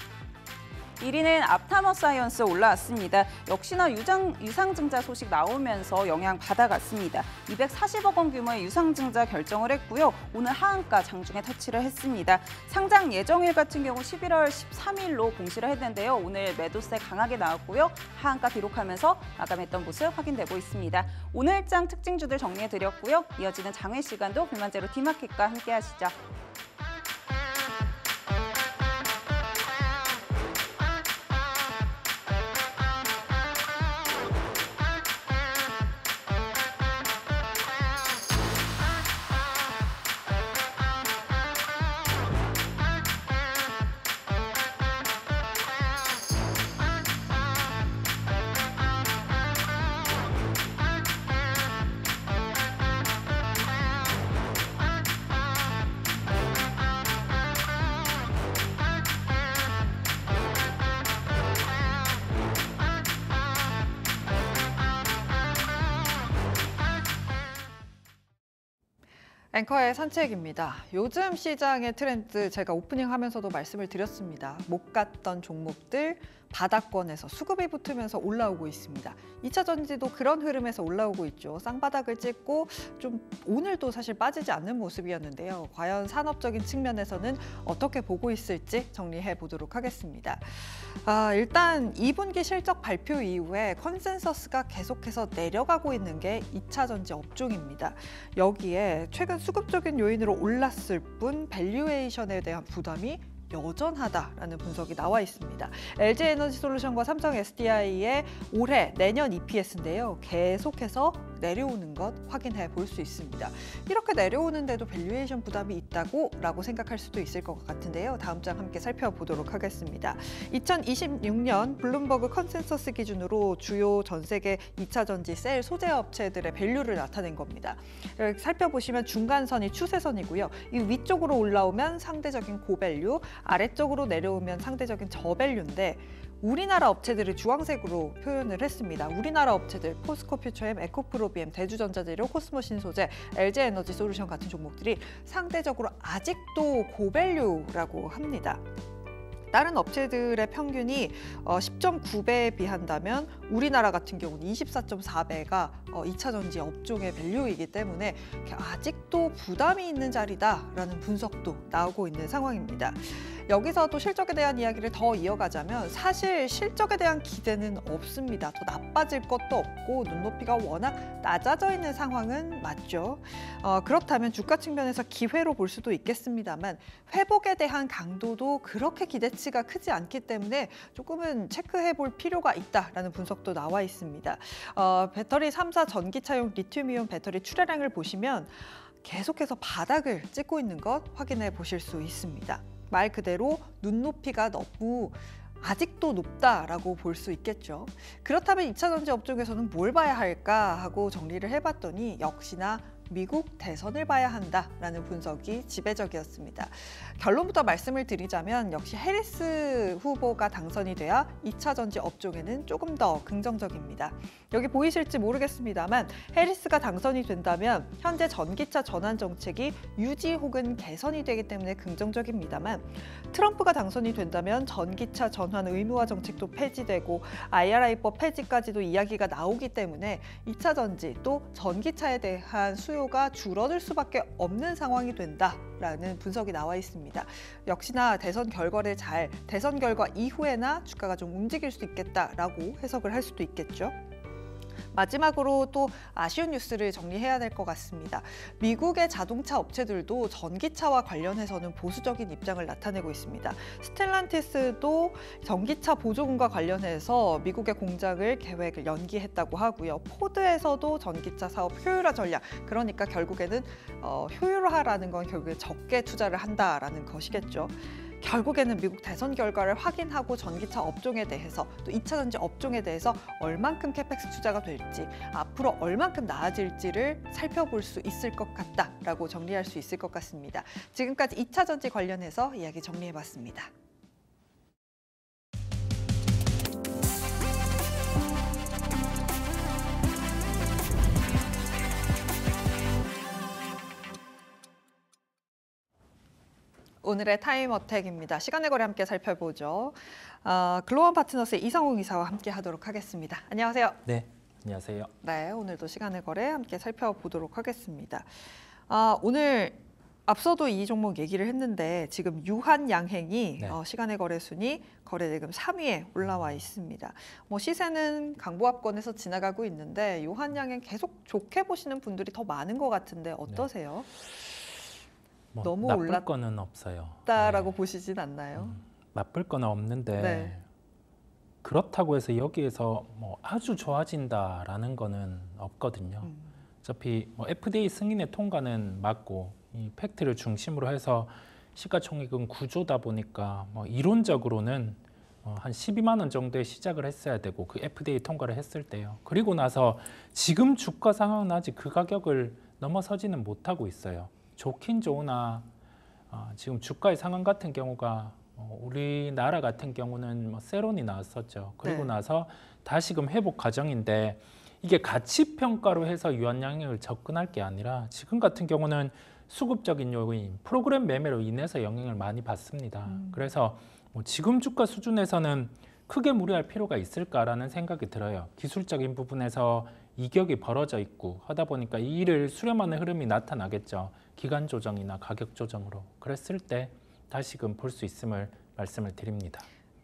1위는 앞타머사이언스 올라왔습니다. 역시나 유상증자 소식 나오면서 영향 받아갔습니다. 240억 원 규모의 유상증자 결정을 했고요. 오늘 하한가 장중에 터치를 했습니다. 상장 예정일 같은 경우 11월 13일로 공시를 했는데요. 오늘 매도세 강하게 나왔고요. 하한가 기록하면서 마감했던 모습 확인되고 있습니다. 오늘장 특징주들 정리해드렸고요. 이어지는 장외 시간도 불만제로 D마켓과 함께 하시죠. 앵커의 산책입니다. 요즘 시장의 트렌드 제가 오프닝 하면서도 말씀을 드렸습니다. 못 갔던 종목들 바닥권에서 수급이 붙으면서 올라오고 있습니다. 2차 전지도 그런 흐름에서 올라오고 있죠. 쌍바닥을 찍고 좀 오늘도 사실 빠지지 않는 모습이었는데요. 과연 산업적인 측면에서는 어떻게 보고 있을지 정리해 보도록 하겠습니다. 일단 2분기 실적 발표 이후에 컨센서스가 계속해서 내려가고 있는 게 2차 전지 업종입니다. 여기에 최근 수급적인 요인으로 올랐을 뿐 밸류에이션에 대한 부담이 여전하다라는 분석이 나와 있습니다. LG에너지솔루션과 삼성 SDI의 올해 내년 EPS인데요. 계속해서 내려오는 것 확인해 볼 수 있습니다. 이렇게 내려오는데도 밸류에이션 부담이 있다고 생각할 수도 있을 것 같은데요. 다음 장 함께 살펴보도록 하겠습니다. 2026년 블룸버그 컨센서스 기준으로 주요 전 세계 2차 전지 셀 소재 업체들의 밸류를 나타낸 겁니다. 살펴보시면 중간선이 추세선이고요. 이 위쪽으로 올라오면 상대적인 고밸류, 아래쪽으로 내려오면 상대적인 저밸류인데 우리나라 업체들을 주황색으로 표현을 했습니다. 우리나라 업체들 포스코 퓨처엠, 에코프로비엠, 대주전자재료, 코스모신소재, LG에너지솔루션 같은 종목들이 상대적으로 아직도 고밸류라고 합니다. 다른 업체들의 평균이 10.9배에 비한다면 우리나라 같은 경우는 24.4배가 2차 전지 업종의 밸류이기 때문에 아직도 부담이 있는 자리다라는 분석도 나오고 있는 상황입니다. 여기서 또 실적에 대한 이야기를 더 이어가자면 사실 실적에 대한 기대는 없습니다. 더 나빠질 것도 없고 눈높이가 워낙 낮아져 있는 상황은 맞죠. 그렇다면 주가 측면에서 기회로 볼 수도 있겠습니다만 회복에 대한 강도도 그렇게 기대치가 크지 않기 때문에 조금은 체크해 볼 필요가 있다라는 분석도 나와 있습니다. 배터리 3사 전기차용 리튬이온 배터리 출하량을 보시면 계속해서 바닥을 찍고 있는 것 확인해 보실 수 있습니다. 말 그대로 눈높이가 너무 아직도 높다라고 볼 수 있겠죠. 그렇다면 2차 전지 업종에서는 뭘 봐야 할까 하고 정리를 해봤더니 역시나 미국 대선을 봐야 한다라는 분석이 지배적이었습니다. 결론부터 말씀을 드리자면 역시 해리스 후보가 당선이 돼야 2차 전지 업종에는 조금 더 긍정적입니다. 여기 보이실지 모르겠습니다만 해리스가 당선이 된다면 현재 전기차 전환 정책이 유지 혹은 개선이 되기 때문에 긍정적입니다만 트럼프가 당선이 된다면 전기차 전환 의무화 정책도 폐지되고 IRA법 폐지까지도 이야기가 나오기 때문에 2차 전지 또 전기차에 대한 수요 수요가 줄어들 수밖에 없는 상황이 된다라는 분석이 나와 있습니다. 역시나 대선 결과 이후에나 주가가 좀 움직일 수 있겠다라고 해석을 할 수도 있겠죠. 마지막으로 또 아쉬운 뉴스를 정리해야 될 것 같습니다. 미국의 자동차 업체들도 전기차와 관련해서는 보수적인 입장을 나타내고 있습니다. 스텔란티스도 전기차 보조금과 관련해서 미국의 공장을 계획을 연기했다고 하고요. 포드에서도 전기차 사업 효율화 전략, 그러니까 결국에는 효율화라는 건 결국에 적게 투자를 한다라는 것이겠죠. 결국에는 미국 대선 결과를 확인하고 전기차 업종에 대해서 또 2차 전지 업종에 대해서 얼만큼 캐펙스 투자가 될지 앞으로 얼만큼 나아질지를 살펴볼 수 있을 것 같다라고 정리할 수 있을 것 같습니다. 지금까지 2차 전지 관련해서 이야기 정리해봤습니다. 오늘의 타임어택입니다. 시간의 거래 함께 살펴보죠. 글로벌 파트너스의 이상홍 이사와 함께 하도록 하겠습니다. 안녕하세요. 네, 안녕하세요. 네, 오늘도 시간의 거래 함께 살펴보도록 하겠습니다. 오늘 앞서도 이 종목 얘기를 했는데 지금 유한양행이 네. 시간의 거래 순위 거래대금 3위에 올라와 있습니다. 시세는 강보합권에서 지나가고 있는데 유한양행 계속 좋게 보시는 분들이 더 많은 것 같은데 어떠세요? 너무 나쁠 거는 없어요. 올랐다라고 보시진 않나요? 나쁠 거는 없는데 네. 그렇다고 해서 여기에서 아주 좋아진다라는 거는 없거든요. 어차피 FDA 승인의 통과는 맞고 이 팩트를 중심으로 해서 시가총액은 9조다 보니까 이론적으로는 한 12만 원 정도에 시작을 했어야 되고 그 FDA 통과를 했을 때요. 그리고 나서 지금 주가 상황은 아직 그 가격을 넘어서지는 못하고 있어요. 좋긴 좋으나 지금 주가의 상황 같은 경우가 우리나라 같은 경우는 세론이 나왔었죠. 그리고 네. 나서 다시금 회복 과정인데 이게 가치 평가로 해서 유한양행을 접근할 게 아니라 지금 같은 경우는 수급적인 요인, 프로그램 매매로 인해서 영향을 많이 받습니다. 그래서 지금 주가 수준에서는 크게 무리할 필요가 있을까라는 생각이 들어요. 기술적인 부분에서 이격이 벌어져 있고 하다 보니까 이 일을 수렴하는 흐름이 나타나겠죠. 기간 조정이나 가격 조정으로. 그랬을 때 다시금 볼 수 있음을 말씀을 드립니다.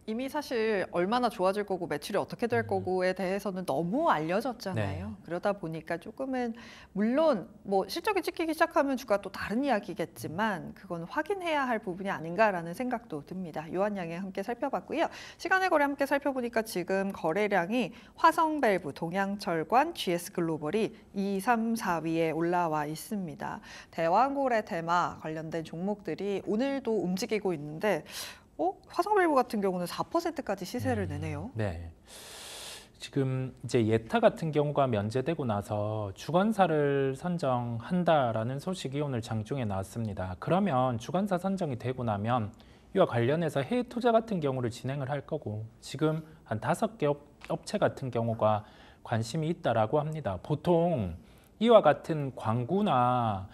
이미 사실 얼마나 좋아질 거고 매출이 어떻게 될 거고에 대해서는 너무 알려졌잖아요. 네. 그러다 보니까 조금은 물론 실적이 찍히기 시작하면 주가 또 다른 이야기겠지만 그건 확인해야 할 부분이 아닌가라는 생각도 듭니다. 유한양행 함께 살펴봤고요. 시간의 거래 함께 살펴보니까 지금 거래량이 화성밸브, 동양철관, GS글로벌이 2, 3, 4위에 올라와 있습니다. 대왕고래 테마 관련된 종목들이 오늘도 움직이고 있는데 화성밸브 같은 경우는 4%까지 시세를 내네요. 네. 지금 이제 예타 같은 경우가 면제되고 나서 주관사를 선정한다라는 소식이 오늘 장중에 나왔습니다. 그러면 주관사 선정이 되고 나면 이와 관련해서 해외 투자 같은 경우를 진행을 할 거고 지금 한 5개 업체 같은 경우가 관심이 있다라고 합니다. 보통 이와 같은 광구나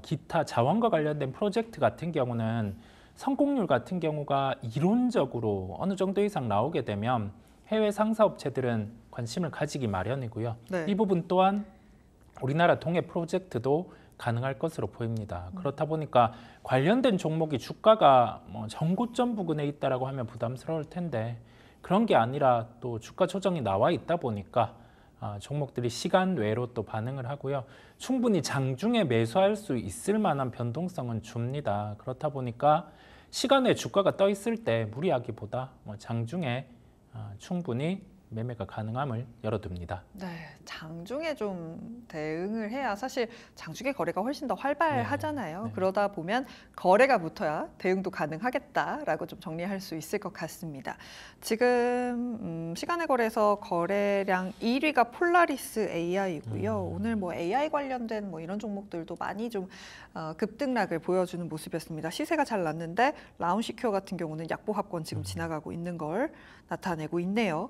기타 자원과 관련된 프로젝트 같은 경우는 성공률 같은 경우가 이론적으로 어느 정도 이상 나오게 되면 해외 상사업체들은 관심을 가지기 마련이고요. 네. 이 부분 또한 우리나라 동해 프로젝트도 가능할 것으로 보입니다. 그렇다 보니까 관련된 종목이 주가가 전고점 부근에 있다라고 하면 부담스러울 텐데 그런 게 아니라 또 주가 조정이 나와 있다 보니까 종목들이 시간 외로 또 반응을 하고요. 충분히 장중에 매수할 수 있을 만한 변동성은 줍니다. 그렇다 보니까 시간에 주가가 떠 있을 때 무리하기보다 장중에 충분히 매매가 가능함을 열어둡니다. 네, 장중에 좀 대응을 해야 사실 장중에 거래가 훨씬 더 활발하잖아요. 네. 그러다 보면 거래가 붙어야 대응도 가능하겠다라고 좀 정리할 수 있을 것 같습니다. 지금 시간의 거래에서 거래량 1위가 폴라리스 AI고요. 오늘 AI 관련된 이런 종목들도 많이 좀 급등락을 보여주는 모습이었습니다. 시세가 잘 났는데 라운시큐어 같은 경우는 약보합권 지금 지나가고 있는 걸 나타내고 있네요.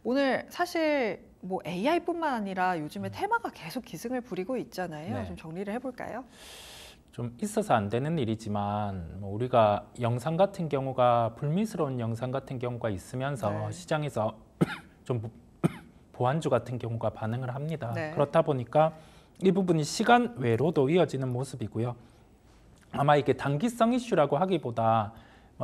오늘 사실 AI뿐만 아니라 요즘에 테마가 계속 기승을 부리고 있잖아요. 네. 좀 정리를 해볼까요? 좀 있어서 안 되는 일이지만 우리가 영상 같은 경우가 불미스러운 영상 같은 경우가 있으면서 네. 시장에서 좀 보안주 같은 경우가 반응을 합니다. 네. 그렇다 보니까 이 부분이 시간 외로도 이어지는 모습이고요. 아마 이게 단기성 이슈라고 하기보다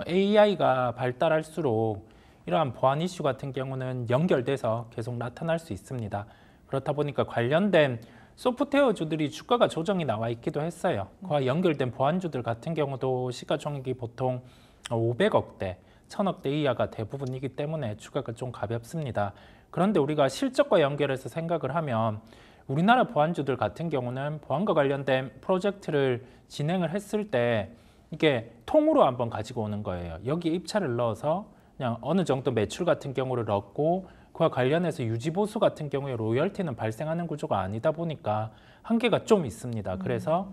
AI가 발달할수록 이러한 보안 이슈 같은 경우는 연결돼서 계속 나타날 수 있습니다. 그렇다 보니까 관련된 소프트웨어주들이 주가가 조정이 나와 있기도 했어요. 그와 연결된 보안주들 같은 경우도 시가총액이 보통 500억대, 1000억대 이하가 대부분이기 때문에 주가가 좀 가볍습니다. 그런데 우리가 실적과 연결해서 생각을 하면 우리나라 보안주들 같은 경우는 보안과 관련된 프로젝트를 진행을 했을 때 이게 통으로 한번 가지고 오는 거예요. 여기에 입찰을 넣어서 그냥 어느 정도 매출 같은 경우를 얻고 그와 관련해서 유지보수 같은 경우에 로열티는 발생하는 구조가 아니다 보니까 한계가 좀 있습니다. 그래서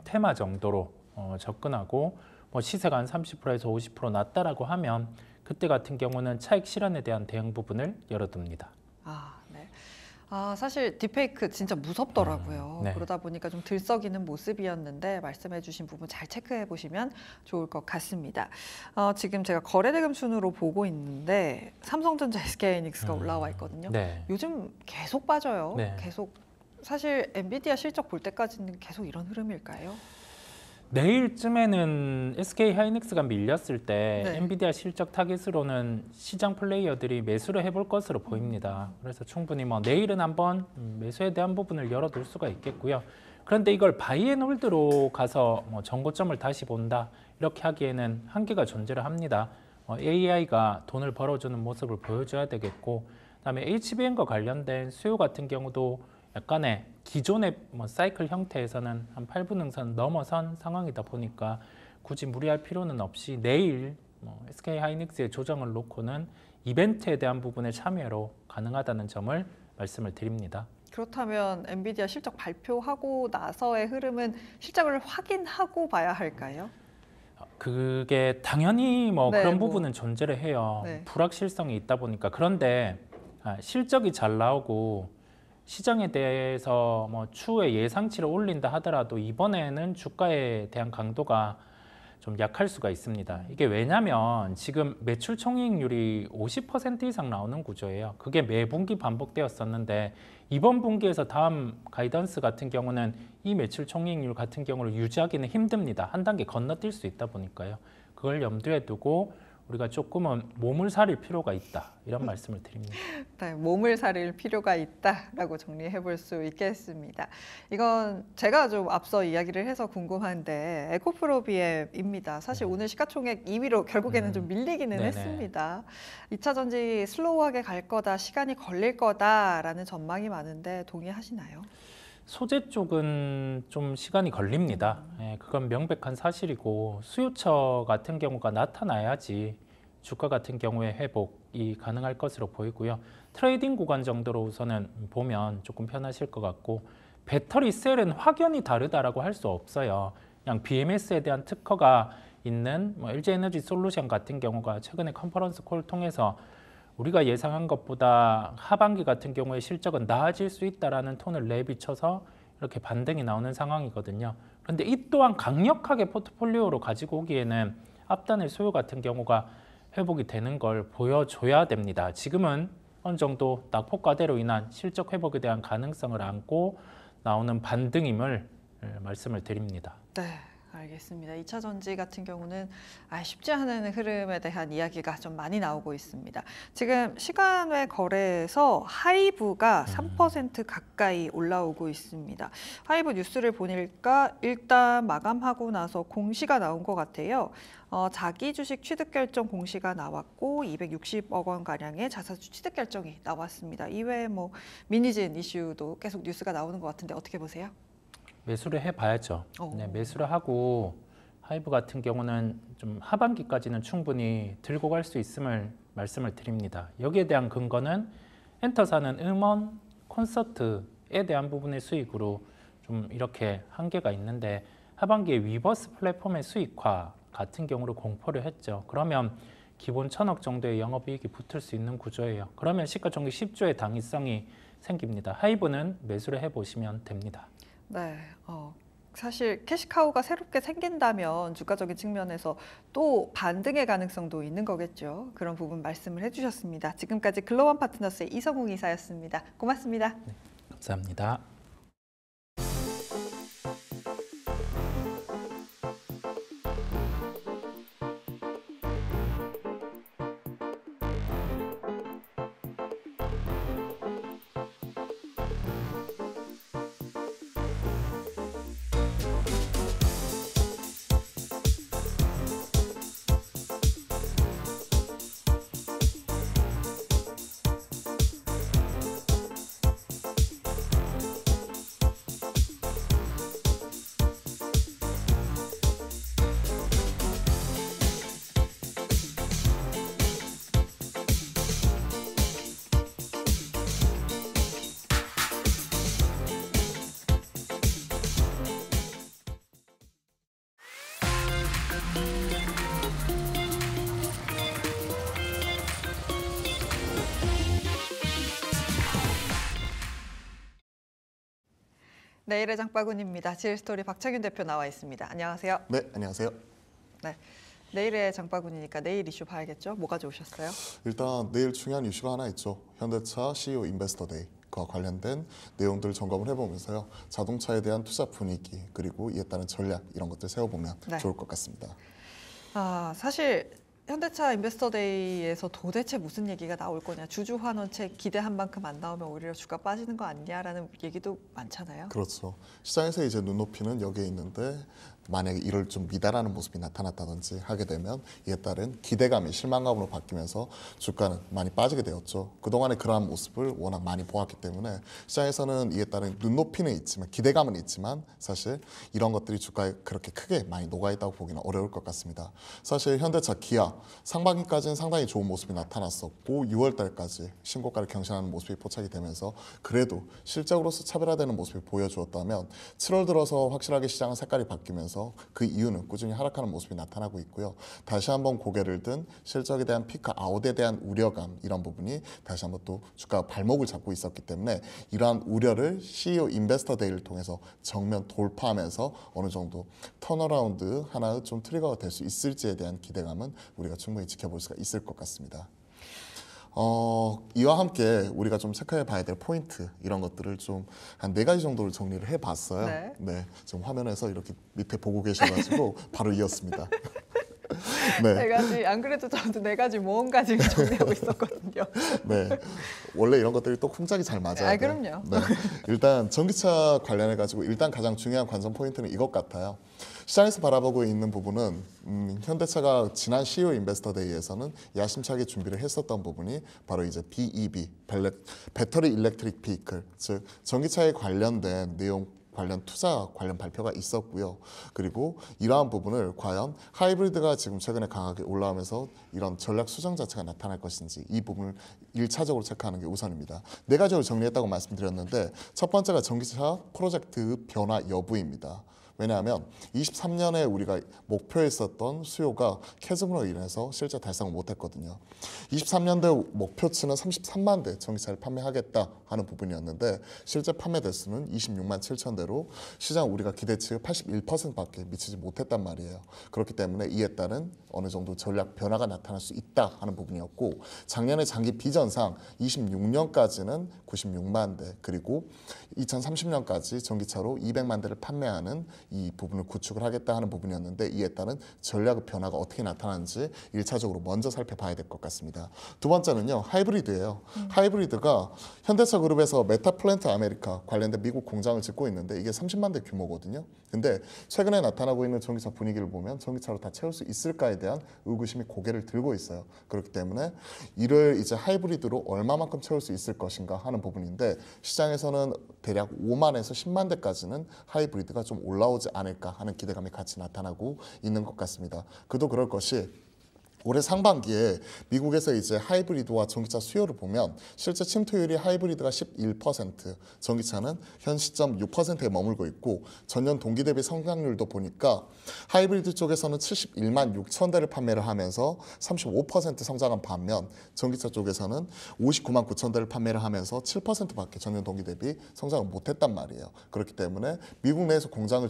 테마 정도로 접근하고 시세가 한 30%에서 50% 낮다라고 하면 그때 같은 경우는 차익 실현에 대한 대응 부분을 열어둡니다. 네. 사실 딥페이크 진짜 무섭더라고요. 네. 그러다 보니까 좀 들썩이는 모습이었는데 말씀해 주신 부분 잘 체크해 보시면 좋을 것 같습니다. 지금 제가 거래대금 순으로 보고 있는데 삼성전자, SK하이닉스가 올라와 있거든요. 네. 요즘 계속 빠져요. 네. 계속. 사실 엔비디아 실적 볼 때까지는 계속 이런 흐름일까요? 내일쯤에는 SK하이닉스가 밀렸을 때 네. 엔비디아 실적 타깃으로는 시장 플레이어들이 매수를 해볼 것으로 보입니다. 그래서 충분히 내일은 한번 매수에 대한 부분을 열어둘 수가 있겠고요. 그런데 이걸 바이앤홀드로 가서 정고점을 다시 본다 이렇게 하기에는 한계가 존재를 합니다. AI가 돈을 벌어주는 모습을 보여줘야 되겠고, 그다음에 HBM과 관련된 수요 같은 경우도 약간의 기존의 사이클 형태에서는 한 8분 응선 넘어선 상황이다 보니까 굳이 무리할 필요는 없이 내일 SK하이닉스의 조정을 놓고는 이벤트에 대한 부분의 참여로 가능하다는 점을 말씀을 드립니다. 그렇다면 엔비디아 실적 발표하고 나서의 흐름은 실적을 확인하고 봐야 할까요? 그게 당연히 그런 부분은 존재를 해요. 네. 불확실성이 있다 보니까. 그런데 실적이 잘 나오고 시장에 대해서 추후에 예상치를 올린다 하더라도 이번에는 주가에 대한 강도가 좀 약할 수가 있습니다. 이게 왜냐면 지금 매출 총이익률이 50% 이상 나오는 구조예요. 그게 매 분기 반복되었었는데 이번 분기에서 다음 가이던스 같은 경우는 이 매출 총이익률 같은 경우를 유지하기는 힘듭니다. 한 단계 건너뛸 수 있다 보니까요. 그걸 염두에 두고 우리가 조금은 몸을 사릴 필요가 있다 이런 말씀을 드립니다. 네, 몸을 사릴 필요가 있다라고 정리해 볼 수 있겠습니다. 이건 제가 좀 앞서 이야기를 해서 궁금한데 에코프로비엠입니다. 사실 오늘 시가총액 2위로 결국에는 좀 밀리기는 네네. 했습니다. 2차 전지 슬로우하게 갈 거다, 시간이 걸릴 거다라는 전망이 많은데 동의하시나요? 소재 쪽은 좀 시간이 걸립니다. 그건 명백한 사실이고 수요처 같은 경우가 나타나야지 주가 같은 경우에 회복이 가능할 것으로 보이고요. 트레이딩 구간 정도로 우선은 보면 조금 편하실 것 같고, 배터리 셀은 확연히 다르다라고 할 수 없어요. 그냥 BMS에 대한 특허가 있는 LG에너지 솔루션 같은 경우가 최근에 컨퍼런스 콜을 통해서 우리가 예상한 것보다 하반기 같은 경우에 실적은 나아질 수 있다라는 톤을 내비쳐서 이렇게 반등이 나오는 상황이거든요. 그런데 이 또한 강력하게 포트폴리오로 가지고 오기에는 앞단의 수요 같은 경우가 회복이 되는 걸 보여줘야 됩니다. 지금은 어느 정도 낙폭과대로 인한 실적 회복에 대한 가능성을 안고 나오는 반등임을 말씀을 드립니다. 네. 알겠습니다. 2차 전지 같은 경우는 쉽지 않은 흐름에 대한 이야기가 좀 많이 나오고 있습니다. 지금 시간외 거래에서 하이브가 3% 가까이 올라오고 있습니다. 하이브 뉴스를 보니까 일단 마감하고 나서 공시가 나온 것 같아요. 자기 주식 취득 결정 공시가 나왔고 260억 원 가량의 자사주 취득 결정이 나왔습니다. 이외에 미니진 이슈도 계속 뉴스가 나오는 것 같은데 어떻게 보세요? 매수를 해봐야죠. 네, 매수를 하고 하이브 같은 경우는 좀 하반기까지는 충분히 들고 갈 수 있음을 말씀을 드립니다. 여기에 대한 근거는 엔터사는 음원, 콘서트에 대한 부분의 수익으로 좀 이렇게 한계가 있는데 하반기에 위버스 플랫폼의 수익화 같은 경우로 공포를 했죠. 그러면 기본 1000억 정도의 영업이익이 붙을 수 있는 구조예요. 그러면 시가총액 10조의 당위성이 생깁니다. 하이브는 매수를 해보시면 됩니다. 네, 사실 캐시카우가 새롭게 생긴다면 주가적인 측면에서 또 반등의 가능성도 있는 거겠죠. 그런 부분 말씀을 해주셨습니다. 지금까지 글로원 파트너스의 이성욱 이사였습니다. 고맙습니다. 네, 감사합니다. 내일의 장바구니입니다. 질스토리 박창윤 대표 나와 있습니다. 안녕하세요. 네, 안녕하세요. 네, 내일의 장바구니니까 내일 이슈 봐야겠죠? 뭐 가져오셨어요? 일단 내일 중요한 이슈가 하나 있죠. 현대차 CEO 인베스터 데이과 관련된 내용들을 점검을 해보면서요. 자동차에 대한 투자 분위기 그리고 이에 따른 전략 이런 것들 세워보면 네. 좋을 것 같습니다. 사실 현대차 인베스터데이에서 도대체 무슨 얘기가 나올 거냐, 주주 환원책 기대한 만큼 안 나오면 오히려 주가 빠지는 거 아니냐라는 얘기도 많잖아요. 그렇죠. 시장에서 이제 눈높이는 여기에 있는데 만약에 이를 좀 미달하는 모습이 나타났다든지 하게 되면 이에 따른 기대감이 실망감으로 바뀌면서 주가는 많이 빠지게 되었죠. 그동안에 그러한 모습을 워낙 많이 보았기 때문에 시장에서는 이에 따른 눈높이는 있지만 기대감은 있지만 사실 이런 것들이 주가에 그렇게 크게 많이 녹아있다고 보기는 어려울 것 같습니다. 사실 현대차, 기아 상반기까지는 상당히 좋은 모습이 나타났었고 6월 달까지 신고가를 경신하는 모습이 포착이 되면서 그래도 실적으로서 차별화되는 모습을 보여주었다면 7월 들어서 확실하게 시장의 색깔이 바뀌면서 그 이유는 꾸준히 하락하는 모습이 나타나고 있고요. 다시 한번 고개를 든 실적에 대한 피크 아웃에 대한 우려감 이런 부분이 다시 한번 또 주가 발목을 잡고 있었기 때문에 이러한 우려를 CEO 인베스터 데이를 통해서 정면 돌파하면서 어느 정도 턴어라운드 하나의 좀 트리거가 될 수 있을지에 대한 기대감은 우리가 충분히 지켜볼 수가 있을 것 같습니다. 이와 함께 우리가 좀 체크해 봐야 될 포인트 이런 것들을 좀 한 4가지 정도를 정리를 해봤어요. 네. 네, 지금 화면에서 이렇게 밑에 보고 계셔가지고 바로 이었습니다. 네. 4가지, 안 그래도 저도 4가지 모험가 지금 정리하고 있었거든요. 네, 원래 이런 것들이 또 쿵짝이 잘 맞아요. 그럼요. 네, 일단 전기차 관련해 가지고 일단 가장 중요한 관전 포인트는 이것 같아요. 시장에서 바라보고 있는 부분은 현대차가 지난 CEO 인베스터 데이에서는 야심차게 준비를 했었던 부분이 바로 이제 BEV, 배터리 일렉트릭 비클, 즉 전기차에 관련된 내용 관련 투자 관련 발표가 있었고요. 그리고 이러한 부분을 과연 하이브리드가 지금 최근에 강하게 올라오면서 이런 전략 수정 자체가 나타날 것인지 이 부분을 1차적으로 체크하는 게 우선입니다. 4가지를 정리했다고 말씀드렸는데 첫 번째가 전기차 프로젝트 변화 여부입니다. 왜냐하면 23년에 우리가 목표했었던 수요가 캐즘으로 인해서 실제 달성을 못했거든요. 23년대 목표치는 33만 대 전기차를 판매하겠다 하는 부분이었는데 실제 판매 대수는 26만 7천 대로 시장 우리가 기대치의 81%밖에 미치지 못했단 말이에요. 그렇기 때문에 이에 따른 어느 정도 전략 변화가 나타날 수 있다 하는 부분이었고 작년에 장기 비전상 26년까지는 96만 대 그리고 2030년까지 전기차로 200만 대를 판매하는 이 부분을 구축을 하겠다 하는 부분이었는데 이에 따른 전략의 변화가 어떻게 나타나는지 1차적으로 먼저 살펴봐야 될 것 같습니다. 두 번째는요. 하이브리드예요. 하이브리드가 현대차 그룹에서 메타플랜트 아메리카 관련된 미국 공장을 짓고 있는데 이게 30만 대 규모거든요. 근데 최근에 나타나고 있는 전기차 분위기를 보면 전기차로 다 채울 수 있을까에 대한 의구심이 고개를 들고 있어요. 그렇기 때문에 이를 이제 하이브리드로 얼마만큼 채울 수 있을 것인가 하는 부분인데 시장에서는 대략 5만에서 10만 대까지는 하이브리드가 좀 올라오지 않을까 하는 기대감이 같이 나타나고 있는 것 같습니다. 그도 그럴 것이 올해 상반기에 미국에서 이제 하이브리드와 전기차 수요를 보면 실제 침투율이 하이브리드가 11%, 전기차는 현 시점 6%에 머물고 있고 전년 동기 대비 성장률도 보니까 하이브리드 쪽에서는 71만 6천 대를 판매를 하면서 35% 성장한 반면 전기차 쪽에서는 59만 9천 대를 판매를 하면서 7%밖에 전년 동기 대비 성장을 못했단 말이에요. 그렇기 때문에 미국 내에서 공장을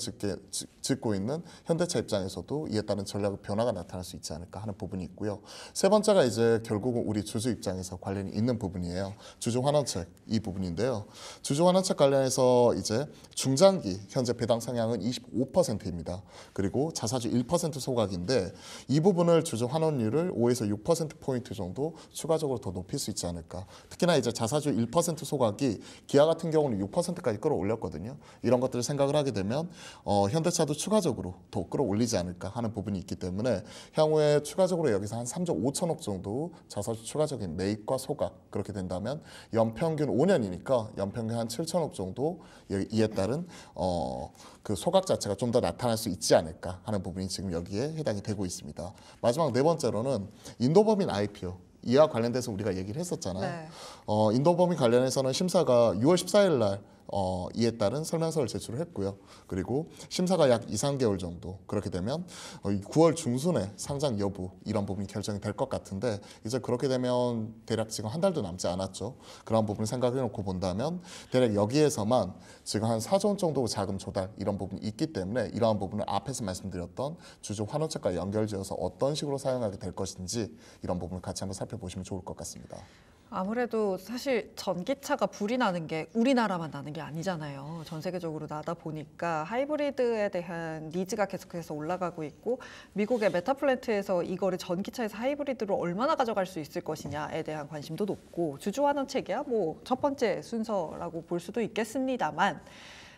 짓고 있는 현대차 입장에서도 이에 따른 전략의 변화가 나타날 수 있지 않을까 하는 부분이 있고요. 세 번째가 이제 결국은 우리 주주 입장에서 관련이 있는 부분이에요. 주주 환원책 이 부분인데요. 주주 환원책 관련해서 이제 중장기 현재 배당 상향은 25%입니다. 그리고 자사주 1% 소각인데 이 부분을 주주 환원율을 5에서 6%포인트 정도 추가적으로 더 높일 수 있지 않을까. 특히나 이제 자사주 1% 소각이 기아 같은 경우는 6%까지 끌어올렸거든요. 이런 것들을 생각을 하게 되면 현대차도 추가적으로 더 끌어올리지 않을까 하는 부분이 있기 때문에 향후에 추가적으로 여기서 한 3조 5천억 정도 자사주 추가적인 매입과 소각 그렇게 된다면 연평균 5년이니까 연평균 한 7천억 정도 이에 따른 그 소각 자체가 좀 더 나타날 수 있지 않을까 하는 부분이 지금 여기에 해당이 되고 있습니다. 마지막 네 번째로는 인도법인 IPO 이와 관련돼서 우리가 얘기를 했었잖아요. 네. 인도법인 관련해서는 심사가 6월 14일 날 이에 따른 설명서를 제출을 했고요. 그리고 심사가 약 2, 3개월 정도 그렇게 되면 9월 중순에 상장 여부 이런 부분이 결정이 될 것 같은데 이제 그렇게 되면 대략 지금 한 달도 남지 않았죠. 그런 부분을 생각해 놓고 본다면 대략 여기에서만 지금 한 4조 원 정도 자금 조달 이런 부분이 있기 때문에 이러한 부분을 앞에서 말씀드렸던 주주 환원책과 연결지어서 어떤 식으로 사용하게 될 것인지 이런 부분을 같이 한번 살펴보시면 좋을 것 같습니다. 아무래도 사실 전기차가 불이 나는 게 우리나라만 나는 게 아니잖아요. 전 세계적으로 나다 보니까 하이브리드에 대한 니즈가 계속해서 올라가고 있고 미국의 메타플랜트에서 이거를 전기차에서 하이브리드로 얼마나 가져갈 수 있을 것이냐에 대한 관심도 높고 주주환원책이야 뭐 첫 번째 순서라고 볼 수도 있겠습니다만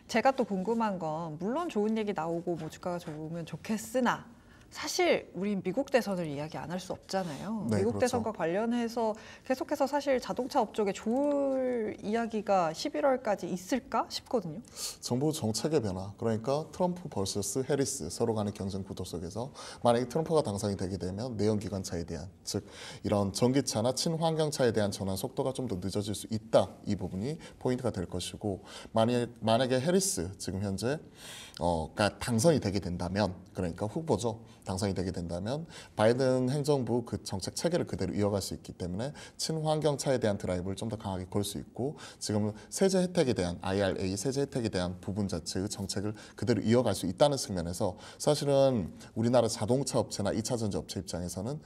제가 또 궁금한 건 물론 좋은 얘기 나오고 뭐 주가가 좋으면 좋겠으나 사실 우린 미국 대선을 이야기 안 할 수 없잖아요. 네, 미국 그렇죠. 대선과 관련해서 계속해서 사실 자동차 업종에 좋을 이야기가 11월까지 있을까 싶거든요. 정부 정책의 변화, 그러니까 트럼프 vs 해리스 서로 간의 경쟁 구도 속에서 만약에 트럼프가 당선이 되게 되면 내연기관차에 대한, 즉 이런 전기차나 친환경차에 대한 전환 속도가 좀 더 늦어질 수 있다. 이 부분이 포인트가 될 것이고 만약에 해리스 지금 현재 가 당선이 되게 된다면, 그러니까 후보죠. 당선이 되게 된다면 바이든 행정부 그 정책 체계를 그대로 이어갈 수 있기 때문에 친환경차에 대한 드라이브를 좀 더 강하게 걸 수 있고 지금은 세제 혜택에 대한 IRA 세제 혜택에 대한 부분 자체의 정책을 그대로 이어갈 수 있다는 측면에서 사실은 우리나라 자동차 업체나 2차 전지 업체 입장에서는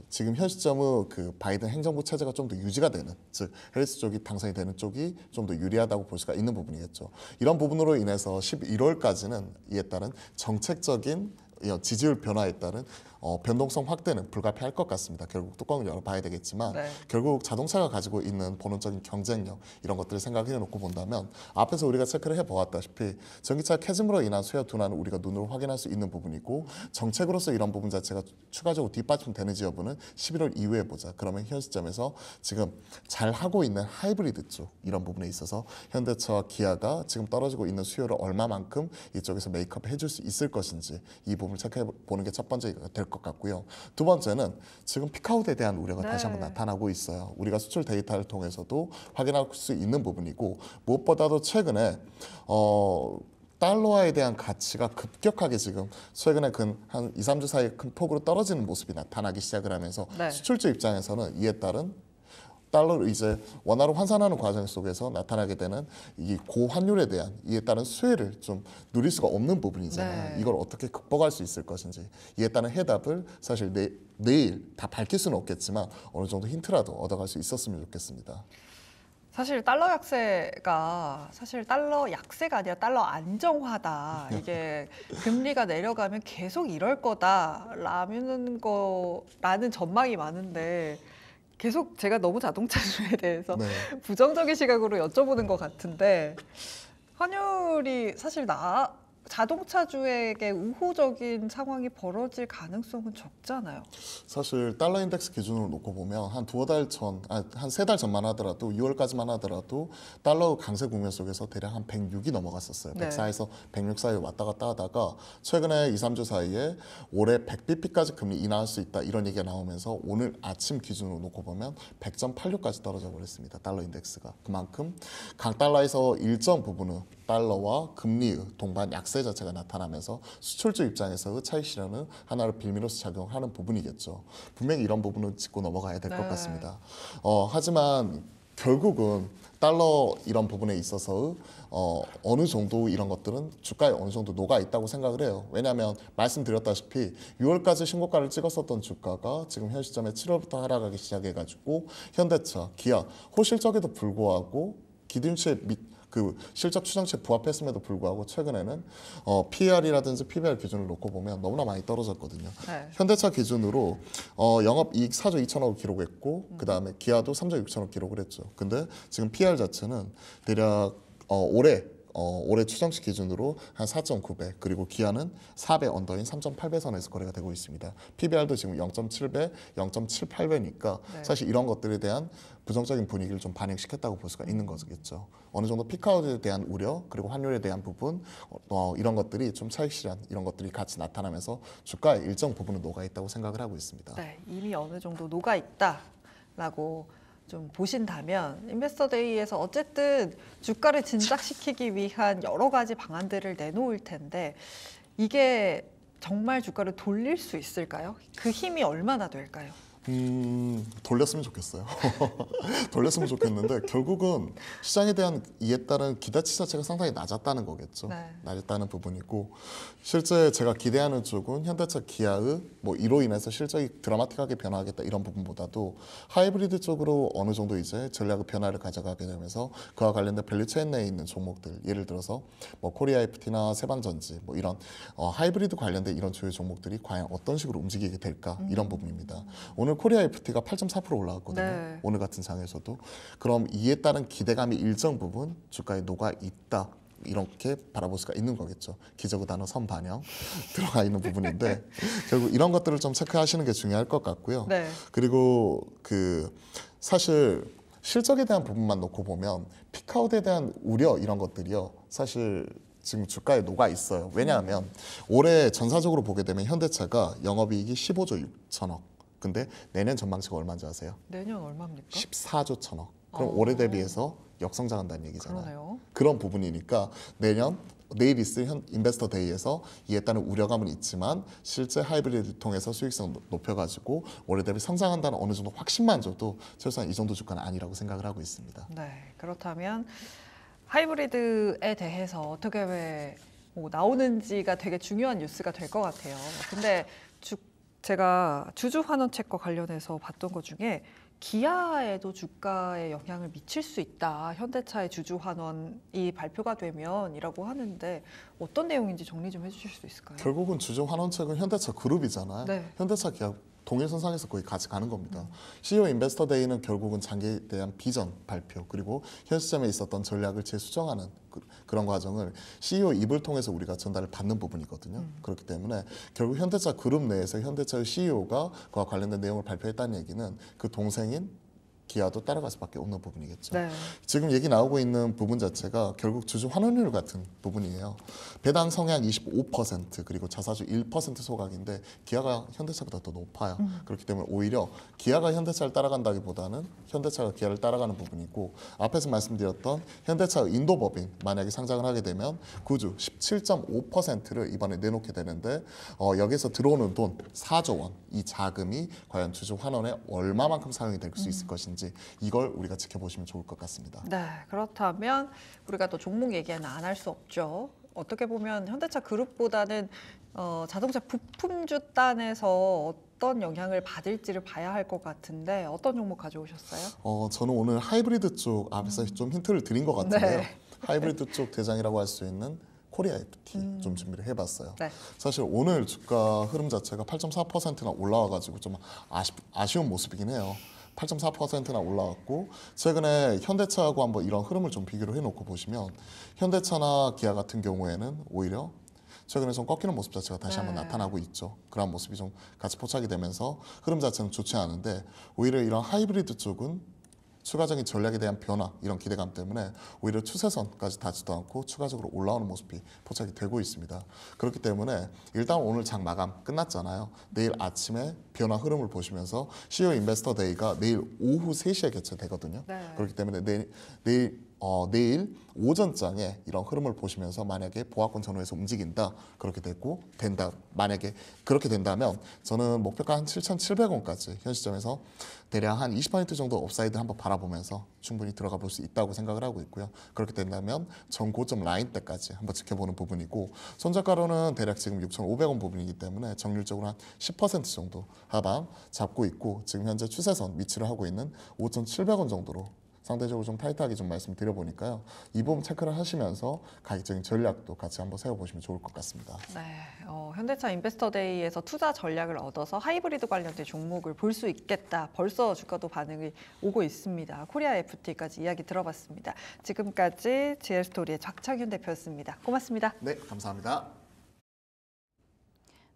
지금 현 시점의 그 바이든 행정부 체제가 좀 더 유지가 되는, 즉 해리스 쪽이 당선이 되는 쪽이 좀 더 유리하다고 볼 수가 있는 부분이겠죠. 이런 부분으로 인해서 11월까지는 이에 따른 정책적인 지지율 변화에 따른 변동성 확대는 불가피할 것 같습니다. 결국 뚜껑을 열어봐야 되겠지만 네. 결국 자동차가 가지고 있는 본원적인 경쟁력 이런 것들을 생각해 놓고 본다면 앞에서 우리가 체크를 해보았다시피 전기차 캐즘으로 인한 수요 둔화는 우리가 눈으로 확인할 수 있는 부분이고 정책으로서 이런 부분 자체가 추가적으로 뒷받침되는지 여부는 11월 이후에 보자. 그러면 현 시점에서 지금 잘 하고 있는 하이브리드 쪽 이런 부분에 있어서 현대차와 기아가 지금 떨어지고 있는 수요를 얼마만큼 이쪽에서 메이크업 해줄 수 있을 것인지 이 부분을 체크해 보는 게 첫 번째가 될 것 같고요. 두 번째는 지금 피크아웃에 대한 우려가 다시 한번 나타나고 있어요. 우리가 수출 데이터를 통해서도 확인할 수 있는 부분이고 무엇보다도 최근에 달러화에 대한 가치가 급격하게 지금 최근에 한 2, 3주 사이에 큰 폭으로 떨어지는 모습이 나타나기 시작을 하면서 수출주 입장에서는 이에 따른 달러를 이제 원화로 환산하는 과정 속에서 나타나게 되는 이 고환율에 대한 이에 따른 수혜를 좀 누릴 수가 없는 부분이잖아요. 이걸 어떻게 극복할 수 있을 것인지 이에 따른 해답을 사실 내일 다 밝힐 수는 없겠지만 어느 정도 힌트라도 얻어갈 수 있었으면 좋겠습니다. 사실 달러 약세가 아니라 달러 안정화다. 이게 금리가 내려가면 계속 이럴 거다라는 전망이 많은데 계속 제가 너무 자동차주에 대해서 부정적인 시각으로 여쭤보는 것 같은데 환율이 사실 자동차주에게 우호적인 상황이 벌어질 가능성은 적잖아요. 사실 달러 인덱스 기준으로 놓고 보면 한 두어 달 전, 한 세 달 전만 하더라도 6월까지만 하더라도 달러 강세 국면 속에서 대략 한 106이 넘어갔었어요. 104에서 106 사이에 왔다 갔다 하다가 최근에 2, 3주 사이에 올해 100bp까지 금리 인하할 수 있다 이런 얘기가 나오면서 오늘 아침 기준으로 놓고 보면 100.86까지 떨어져 버렸습니다. 달러 인덱스가. 그만큼 강달러에서 일정 부분은 달러와 금리의 동반 약세 자체가 나타나면서 수출주 입장에서의 차익 실현은 하나를 빌미로서 작용하는 부분이겠죠. 분명히 이런 부분은 짚고 넘어가야 될 것 같습니다. 하지만 결국은 달러 이런 부분에 있어서 어느 정도 이런 것들은 주가에 어느 정도 녹아 있다고 생각을 해요. 왜냐하면 말씀드렸다시피 6월까지 신고가를 찍었었던 주가가 지금 현 시점에 7월부터 하락하기 시작해가지고 현대차, 기아 호실적에도 불구하고 기준치의 그 실적 추정치에 부합했음에도 불구하고 최근에는 PER이라든지 PBR 기준을 놓고 보면 너무나 많이 떨어졌거든요. 현대차 기준으로 영업이익 4조 2천억을 기록했고 그 다음에 기아도 3조 6천억 기록을 했죠. 근데 지금 PER 자체는 대략 올해 추정치 기준으로 한 4.9배 그리고 기아는 4배 언더인 3.8배 선에서 거래가 되고 있습니다. PBR도 지금 0.7배, 0.78배니까 사실 이런 것들에 대한 부정적인 분위기를 좀 반영시켰다고 볼 수가 있는 거겠죠. 어느 정도 피크아웃에 대한 우려 그리고 환율에 대한 부분 이런 것들이 좀 차익 실현 이런 것들이 같이 나타나면서 주가의 일정 부분은 녹아 있다고 생각을 하고 있습니다. 네, 이미 어느 정도 녹아 있다라고 좀 보신다면 인베스터데이에서 어쨌든 주가를 진작시키기 위한 여러 가지 방안들을 내놓을 텐데 이게 정말 주가를 돌릴 수 있을까요? 그 힘이 얼마나 될까요? 돌렸으면 좋겠어요. 돌렸으면 좋겠는데 결국은 시장에 대한 이에 따른 기대치 자체가 상당히 낮았다는 거겠죠. 네. 낮았다는 부분이고 실제 제가 기대하는 쪽은 현대차, 기아의 뭐 이로 인해서 실적이 드라마틱하게 변화하겠다 이런 부분보다도 하이브리드 쪽으로 어느 정도 이제 전략의 변화를 가져가게 되면서 그와 관련된 밸류체인 내에 있는 종목들 예를 들어서 뭐 코리아 FT나 세방전지 뭐 이런 하이브리드 관련된 이런 주요 종목들이 과연 어떤 식으로 움직이게 될까 이런 부분입니다. 오늘 코리아 FT가 8.4% 올라갔거든요. 네. 오늘 같은 장에서도. 그럼 이에 따른 기대감이 일정 부분 주가에 녹아 있다. 이렇게 바라볼 수가 있는 거겠죠. 기저귀 단어 선반영 들어가 있는 부분인데 결국 이런 것들을 좀 체크하시는 게 중요할 것 같고요. 네. 그리고 사실 실적에 대한 부분만 놓고 보면 피크아웃에 대한 우려 이런 것들이요. 사실 지금 주가에 녹아 있어요. 왜냐하면 올해 전사적으로 보게 되면 현대차가 영업이익이 15조 6천억. 근데 내년 전망치가 얼마인지 아세요? 내년 얼마입니까? 14조 천억. 그럼 올해 대비해서 역성장한다는 얘기잖아요. 그러네요. 그런 부분이니까 내일 있을 인베스터 데이에서 이에 따른 우려감은 있지만 실제 하이브리드를 통해서 수익성 높여가지고 올해 대비 성장한다는 어느 정도 확신만 줘도 최소한 이 정도 주가는 아니라고 생각을 하고 있습니다. 네, 그렇다면 하이브리드에 대해서 어떻게 나오는지가 되게 중요한 뉴스가 될 것 같아요. 근데 제가 주주환원책과 관련해서 봤던 것 중에 기아에도 주가에 영향을 미칠 수 있다. 현대차의 주주환원이 발표가 되면이라고 하는데 어떤 내용인지 정리 좀 해주실 수 있을까요? 결국은 주주환원책은 현대차 그룹이잖아요. 네. 현대차 기아 동일선상에서 거의 같이 가는 겁니다. CEO 인베스터 데이는 결국은 장기에 대한 비전 발표 그리고 현 시점에 있었던 전략을 재수정하는 그런 과정을 CEO 입을 통해서 우리가 전달을 받는 부분이거든요. 그렇기 때문에 결국 현대차 그룹 내에서 현대차의 CEO가 그와 관련된 내용을 발표했다는 얘기는 그 동생인 기아도 따라갈 수밖에 없는 부분이겠죠. 네. 지금 얘기 나오고 있는 부분 자체가 결국 주주 환원율 같은 부분이에요. 배당 성향 25% 그리고 자사주 1% 소각인데 기아가 현대차보다 더 높아요. 그렇기 때문에 오히려 기아가 현대차를 따라간다기보다는 현대차가 기아를 따라가는 부분이고 앞에서 말씀드렸던 현대차의 인도법인 만약에 상장을 하게 되면 구주 17.5%를 이번에 내놓게 되는데 여기서 들어오는 돈 4조 원 이 자금이 과연 주주 환원에 얼마만큼 사용이 될 수 있을 것인지 이걸 우리가 지켜보시면 좋을 것 같습니다. 네, 그렇다면 우리가 또 종목 얘기는 안 할 수 없죠. 어떻게 보면 현대차 그룹보다는 자동차 부품주 단에서 어떤 영향을 받을지를 봐야 할 것 같은데 어떤 종목 가져오셨어요? 저는 오늘 하이브리드 쪽 앞에서 좀 힌트를 드린 것 같은데요. 네. 하이브리드 쪽 대장이라고 할 수 있는 코리아 FT 좀 준비를 해봤어요. 네. 사실 오늘 주가 흐름 자체가 8.4%나 올라와가지고 좀 아쉬운 모습이긴 해요. 8.4%나 올라왔고 최근에 현대차하고 한번 이런 흐름을 좀 비교를 해놓고 보시면 현대차나 기아 같은 경우에는 오히려 최근에 좀 꺾이는 모습 자체가 다시 한번 나타나고 있죠. 그런 모습이 좀 같이 포착이 되면서 흐름 자체는 좋지 않은데 오히려 이런 하이브리드 쪽은 추가적인 전략에 대한 변화 이런 기대감 때문에 오히려 추세선까지 닿지도 않고 추가적으로 올라오는 모습이 포착이 되고 있습니다. 그렇기 때문에 일단 오늘 장 마감 끝났잖아요. 내일 아침에 변화 흐름을 보시면서 CEO 인베스터 데이가 내일 오후 3시에 개최되거든요. 네. 그렇기 때문에 내일 오전장에 이런 흐름을 보시면서 만약에 보합권 전후에서 움직인다 만약에 그렇게 된다면 저는 목표가 한 7,700원까지 현 시점에서 대략 한 20% 정도 업사이드 한번 바라보면서 충분히 들어가 볼 수 있다고 생각을 하고 있고요. 그렇게 된다면 전 고점 라인 때까지 한번 지켜보는 부분이고 손절가로는 대략 지금 6,500원 부분이기 때문에 정률적으로 한 10% 정도 하방 잡고 있고 지금 현재 추세선 위치를 하고 있는 5,700원 정도로 상대적으로 좀 타이트하게 좀 말씀드려보니까요. 이 부분 체크를 하시면서 가격적인 전략도 같이 한번 세워보시면 좋을 것 같습니다. 네, 현대차 인베스터데이에서 투자 전략을 얻어서 하이브리드 관련된 종목을 볼 수 있겠다. 벌써 주가도 반응이 오고 있습니다. 코리아 FT까지 이야기 들어봤습니다. 지금까지 GL스토리의 곽창윤 대표였습니다. 고맙습니다. 네, 감사합니다.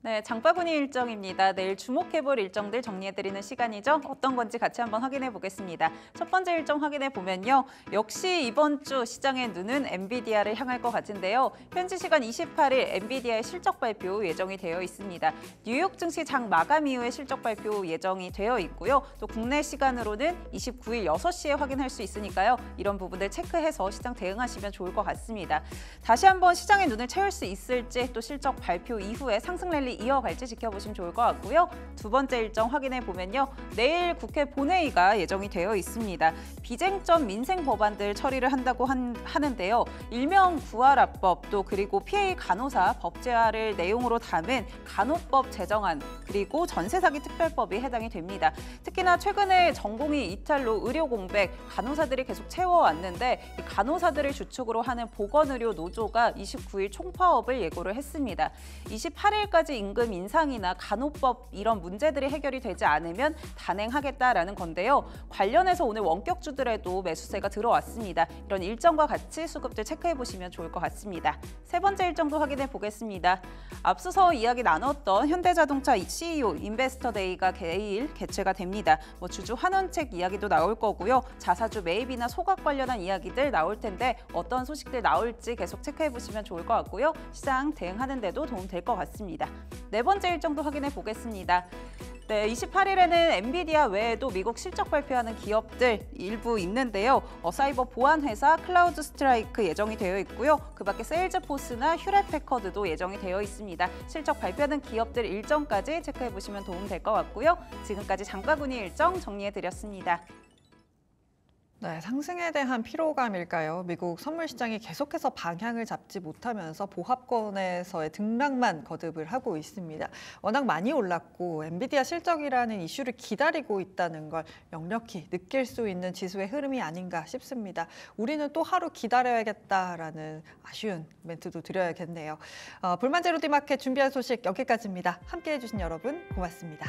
네, 장바구니 일정입니다. 내일 주목해볼 일정들 정리해드리는 시간이죠. 어떤 건지 같이 한번 확인해 보겠습니다. 첫 번째 일정 확인해 보면요. 역시 이번 주 시장의 눈은 엔비디아를 향할 것 같은데요. 현지 시간 28일 엔비디아의 실적 발표 예정이 되어 있습니다. 뉴욕 증시 장 마감 이후에 실적 발표 예정이 되어 있고요. 또 국내 시간으로는 29일 6시에 확인할 수 있으니까요. 이런 부분들 체크해서 시장 대응하시면 좋을 것 같습니다. 다시 한번 시장의 눈을 채울 수 있을지 또 실적 발표 이후에 상승 랠리 이어갈지 지켜보시면 좋을 것 같고요. 두 번째 일정 확인해 보면요. 내일 국회 본회의가 예정이 되어 있습니다. 비쟁점 민생 법안들 처리를 한다고 하는데요. 일명 부활합법 또 그리고 PA 간호사 법제화를 내용으로 담은 간호법 제정안 그리고 전세 사기 특별법이 해당이 됩니다. 특히나 최근에 전공의 이탈로 의료 공백 간호사들이 계속 채워왔는데 이 간호사들을 주축으로 하는 보건의료 노조가 29일 총파업을 예고를 했습니다. 28일까지 임금 인상이나 간호법 이런 문제들이 해결이 되지 않으면 단행하겠다라는 건데요. 관련해서 오늘 원격주들에도 매수세가 들어왔습니다. 이런 일정과 같이 수급들 체크해 보시면 좋을 것 같습니다. 세 번째 일정도 확인해 보겠습니다. 앞서서 이야기 나눴던 현대자동차 CEO 인베스터 데이가 내일 개최가 됩니다. 주주 환원책 이야기도 나올 거고요. 자사주 매입이나 소각 관련한 이야기들 나올 텐데 어떤 소식들 나올지 계속 체크해 보시면 좋을 것 같고요. 시장 대응하는 데도 도움 될 것 같습니다. 네 번째 일정도 확인해 보겠습니다. 네, 28일에는 엔비디아 외에도 미국 실적 발표하는 기업들 일부 있는데요. 사이버 보안 회사 클라우드 스트라이크 예정이 되어 있고요. 그 밖에 세일즈포스나 휴렛패커드도 예정이 되어 있습니다. 실적 발표하는 기업들 일정까지 체크해 보시면 도움 될 것 같고요. 지금까지 장바구니 일정 정리해 드렸습니다. 네, 상승에 대한 피로감일까요? 미국 선물 시장이 계속해서 방향을 잡지 못하면서 보합권에서의 등락만 거듭을 하고 있습니다. 워낙 많이 올랐고 엔비디아 실적이라는 이슈를 기다리고 있다는 걸 역력히 느낄 수 있는 지수의 흐름이 아닌가 싶습니다. 우리는 또 하루 기다려야겠다라는 아쉬운 멘트도 드려야겠네요. 불만제로 디마켓 준비한 소식 여기까지입니다. 함께해 주신 여러분 고맙습니다.